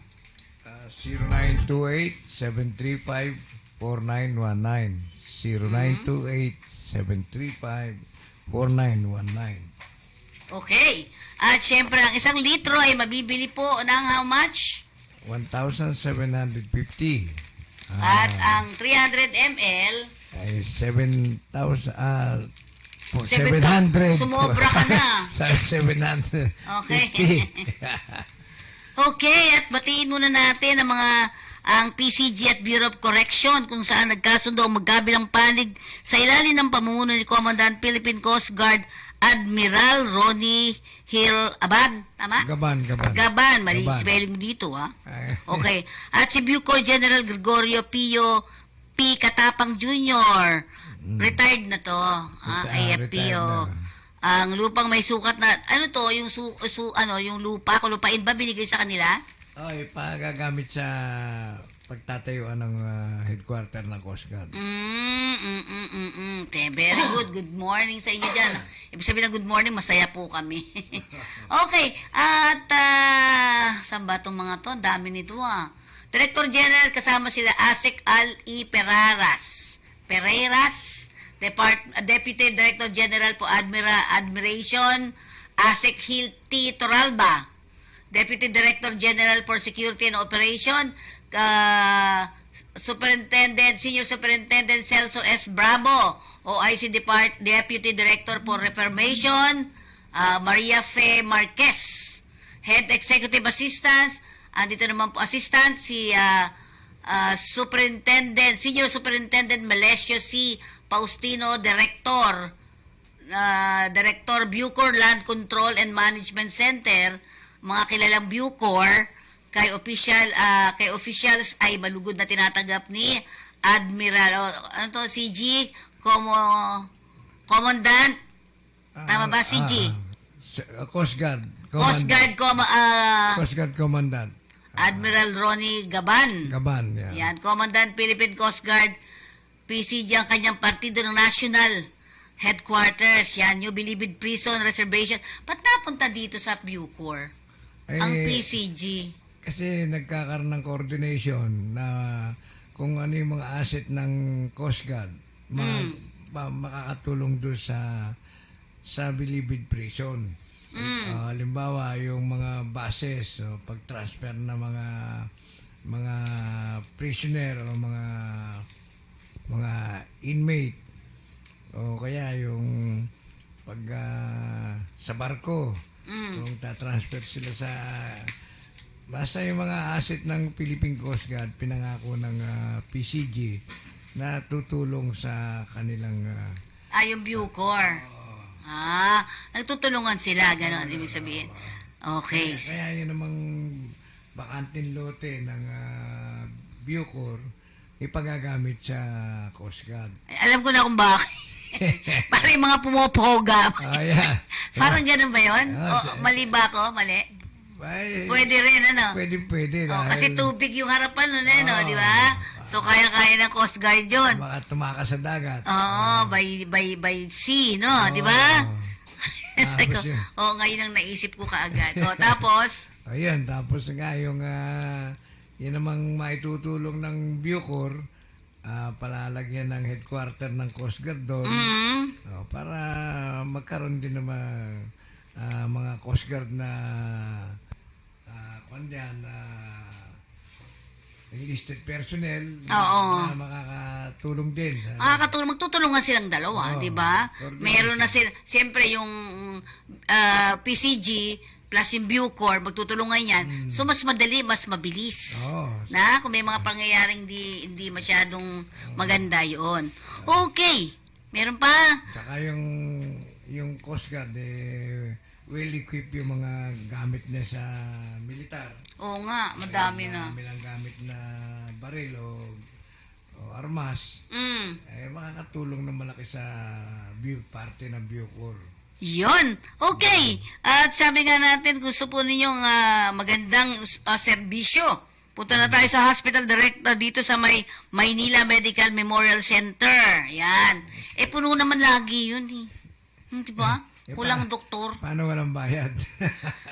0928-735-4919. 0928-735-4919. Okay. At syempre, ang isang litro ay mabibili po ng how much? 1,750. At ang 300 ml, Ay 7,000. 700. Sumobra ka na. Sa 700. Okay. Okay, at batiin muna natin ang PCG at Bureau of Correction kung saan nagkasundo ang magkabilang panig sa ilalim ng pamumuno ni Commandant Philippine Coast Guard Admiral Ronnie Hill Abad. Tama? Gaban. Mali spelling mo dito, ha? Okay. At si Bucor General Gregorio Pio P. Katapang Jr. Retired na to. AFPO. Ang lupang may sukat na, ano to, yung yung lupa, kung lupain ba binigay sa kanila? Oy, pagagamit sa pagtatayuan ng headquarter ng Coast Guard. Okay, very good. Good morning sa inyo dyan. Ibig sabihin ng good morning, masaya po kami. Okay, at saan ba itong mga to? Ang dami nito, Director General, kasama sila Asek Al.E. Pereiras, Deputy Director General po Admiration, Asek Hilti Toralba, Deputy Director General for Security and Operation, Senior Superintendent Celso S. Bravo, OIC Deputy Director for Reformation, Maria Fe Marquez, Head Executive Assistant, dito naman po Assistant, si Senior Superintendent Malesio C. Faustino, Director Bucor Land Control and Management Center, mga kilalang Bucor, kay officials ay malugod na tinatanggap ni Admiral, CG, Commandant, tama ba, CG? Coast Guard. Coast Guard Commandant. Admiral Ronnie Gaban. Yeah. Yan, Commandant Philippine Coast Guard, PCG ang kanyang partido ng National Headquarters. Yan, New Bilibid Prison Reservation. Ba't napunta dito sa Bucor? Ang PCG. Kasi nagkakaroon ng coordination na kung ano yung mga asset ng Coast Guard, makakatulong doon sa Bilibid Prison. Halimbawa, yung mga bases, pag-transfer na mga prisoner o mga inmate, o kaya yung pag sa barko, kung tatransfer sila basta yung mga asset ng Philippine Coast Guard, pinangako ng PCG na tutulong sa kanilang yung Bucor. Nagtutulungan sila, gano'n, ibig sabihin. Okay. Kaya yun namang bakanting lote ng Bucor, ipagagamit sa Coast Guard. Alam ko na kung bakit. Parang yung mga pumopoga. Yeah. Parang gano'n ba yun? Mali ba ako? Mali? Pwede rin, ano? Pwede. Kasi tubig yung harapan nun, di ba? So, kaya-kaya ng Coast Guard yun. Baka tumakas sa dagat. By sea, no? Di ba? Ngayon ang naisip ko kaagad. Tapos? Ayan, tapos nga yung yun namang maitutulong ng Bucor, palalagyan ng headquarter ng Coast Guard doon, para magkaroon din naman mga Coast Guard na enlisted personnel na makakatulong din. Magtutulungan silang dalawa, di ba? Meron na sila, siyempre yung PCG plus yung Bucor, magtutulungan yan. So, mas madali, mas mabilis. Kung may mga pangyayaring hindi masyadong maganda yun. Okay. Meron pa? Saka yung Coast Guard, well-equipped yung mga gamit na sa militar. Oo nga, madami na. Madami ng gamit na baril o armas. Makakatulong na malaki sa parte ng Bucor. Yun. Okay. At sabi nga natin, gusto po ninyong magandang serbisyo. Punta na tayo sa hospital director dito sa Maynila Medical Memorial Center. Yan. Puno naman lagi yun. Diba? Kulang doktor. Paano walang bayad?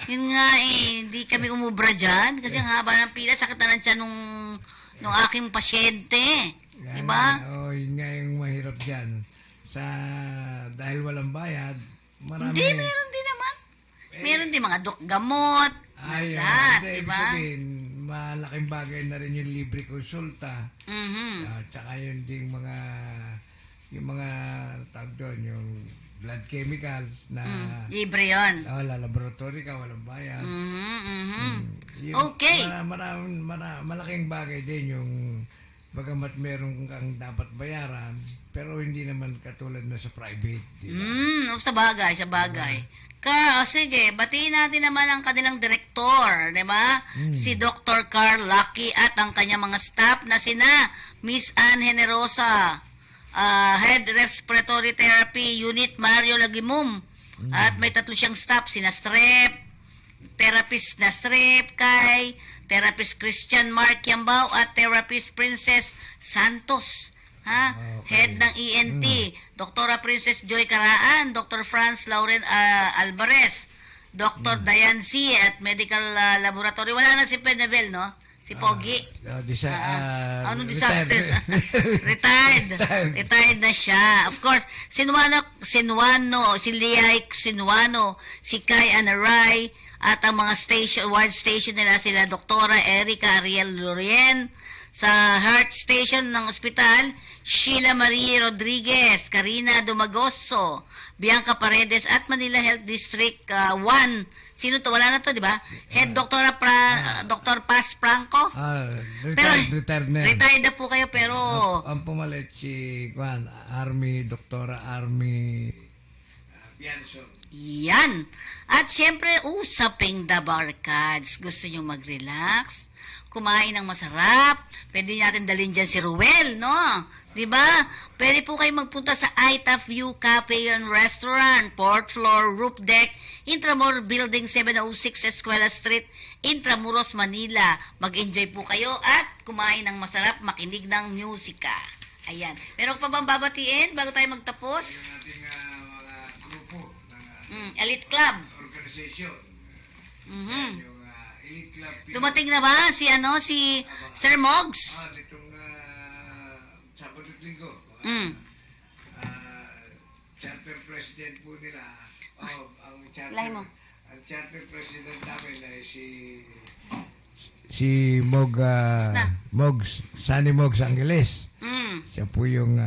Yun nga hindi kami umubra dyan. Kasi ang haba ng pila, sakit na lang siya nung aking pasyente. Diba? Yun nga yung mahirap dyan. Dahil walang bayad, marami. Hindi, meron din naman. Meron din mga gamot. Diba? Malaking bagay na rin yung libre konsulta. Tsaka yun din yung mga tawag doon, yung blood chemicals na libre yun. Laboratory ka, walang bayad. Okay. Malaking bagay din yung bagamat meron kang dapat bayaran, pero hindi naman katulad na sa private. Diba? Sa bagay. Sige, batiin natin naman ang kanilang direktor, di ba? Si Dr. Carl Lucky at ang kanyang mga staff na sina Miss Ann Generosa, Head Respiratory Therapy Unit Mario Lagimum. At may 3 siyang staff, sina Strep, Therapist na Strep Kai, Therapist Christian Mark Yambao at Therapist Princess Santos. Head ng ENT, Dr. Princess Joy Caraan, Dr. Franz Lauren Alvarez, Dr. Diane C. at Medical Laboratory. Wala na si Penabel, no? Si Pogi. Ano disaster? Retired. Retired na siya. Of course, si Liay Sinuano, si Kai Anaray, at ang mga ward station nila sila Doktora Erica Ariel Lorien, sa Heart Station ng ospital, Sheila Marie Rodriguez, Karina Dumagoso, Bianca Paredes, at Manila Health District 1. Sino to? Wala na to, di ba? Head Dr. Paz Franco. Retired na. Retired na po kayo, pero... Ang pumalit si Doktora Army Bianson. Yan. At syempre, usaping the barkads. Gusto nyo mag-relax? Kumain ng masarap. Pwede natin dalhin dyan si Ruel, no? Diba? Pwede po kayo magpunta sa Aita View Cafe and Restaurant, 4th floor, roof deck, Intramur Building 706 Escuela Street, Intramuros, Manila. Mag-enjoy po kayo at kumain ng masarap, makinig ng musika. Ayan. Meron pa bang babatiin bago tayo magtapos? Yung ating mga grupo ng Elite Club. Organization. Mm-hmm. Yung Elite Club. Dumating na ba si Sir Mogs? Ditong Sabado at Linggo. Charter President po nila. Ang charter president namin ay si Mogs, Sunny Mogs Angeles. Siya po yung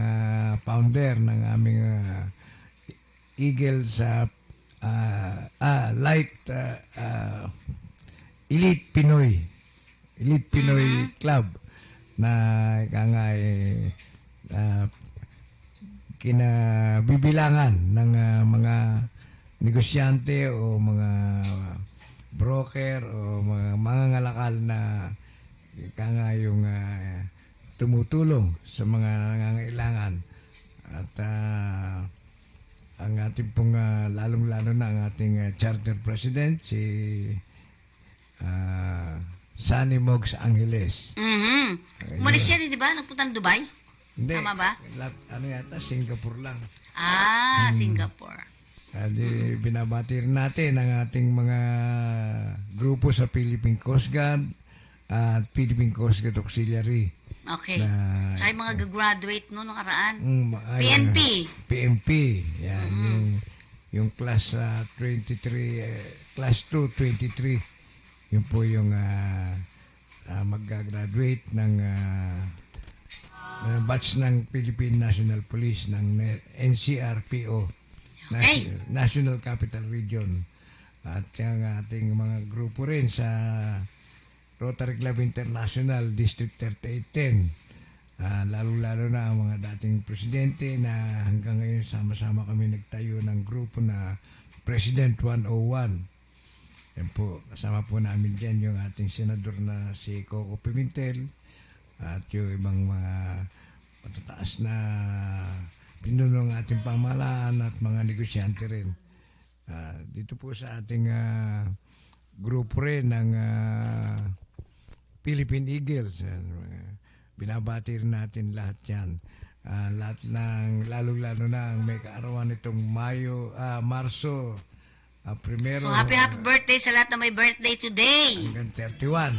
founder ng aming Eagle sa Elite Pinoy Club na kinabibilangan ng mga negosyante o mga broker o mga mangangalakal na yung tumutulong sa mga nangangailangan. At ang ating pong lalong-lalo na ang ating charter president, si Sunny Mogs Angeles. Umalis siya, di ba? Nagpunta ng Dubai? Hindi. Tama ba? Singapore lang. Singapore. Binabati rin natin ang ating mga grupo sa Philippine Coast Guard at Philippine Coast Guard Auxiliary. Okay. Tsaka yung mga gagraduate nung nakaraan. PNP. Yan. Yung class 23, class 2, 23. Yun po yung mag-graduate ng batch ng Philippine National Police ng NCRPO. Okay. National Capital Region. At yung ating mga grupo rin sa Rotary Club International District 3810. Lalo-lalo na ang mga dating presidente na hanggang ngayon sama-sama kami nagtayo ng grupo na President 101. Yan po, kasama po namin dyan yung ating senador na si Coco Pimentel at yung ibang mga matataas na pinuno ng ating pamahalaan at mga negosyante rin. Dito po sa ating grupo rin ng Philippine Eagles. Binabati rin natin lahat yan. Lahat ng, lalo-lalo na ang may kaarawan nitong Marso, primero. So, happy birthday sa lahat na may birthday today. Hanggang 31.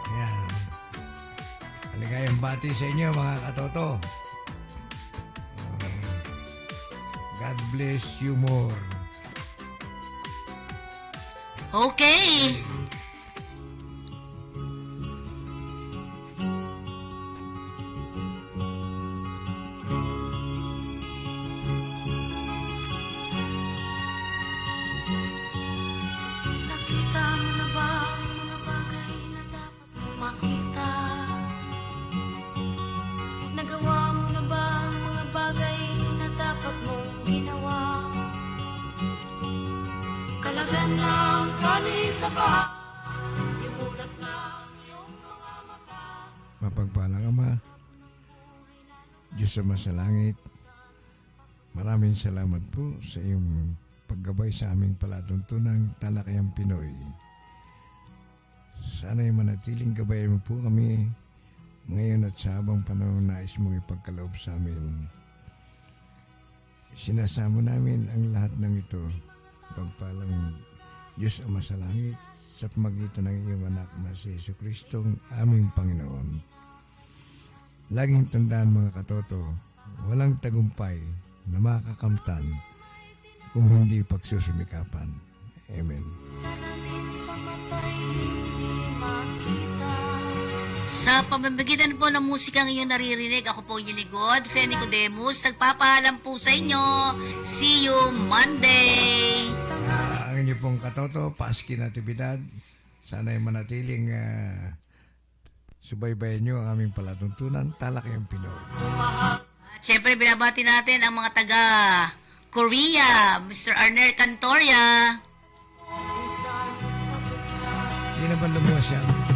Ayan. Maligayang bati sa inyo, mga katoto. God bless you more. Okay. Nakita mo na ba ang mga bagay na dapat mong makita? Nagawa mo na ba ang mga bagay na dapat mong ginawa? Kalagan ng kanis sa bahay, imulat na ang iyong mga mata. Mapagpalang Ama, Diyos Ama sa langit, maraming salamat po sa iyong paggabay sa aming palatuntunang Talakayang Pinoy. Sana'y manatiling gabayan mo po kami ngayon at sa habang panahon nais mong ipagkaloob sa amin. Sinasamo namin ang lahat ng ito. Pagpalang Diyos Ama sa langit, sa pamagitan ng iyong anak na si Jesucristong aming Panginoon. Laging tandaan mga katoto, walang tagumpay na makakamtan kung hindi pagsusumikapan. Amen. Sa pamamagitan po ng musikang inyong naririnig, ako po yung lingkod, Fanny Nicodemus, nagpapaalam po sa inyo. See you Monday! Ang inyo pong katoto, Paski Natividad, sana'y manatiling subaybayan nyo ang aming palatuntunan, Talakayang Pinoy. At syempre, binabati natin ang mga taga Korea, Mr. Arner Cantoria. Hindi naman lumuwas yan.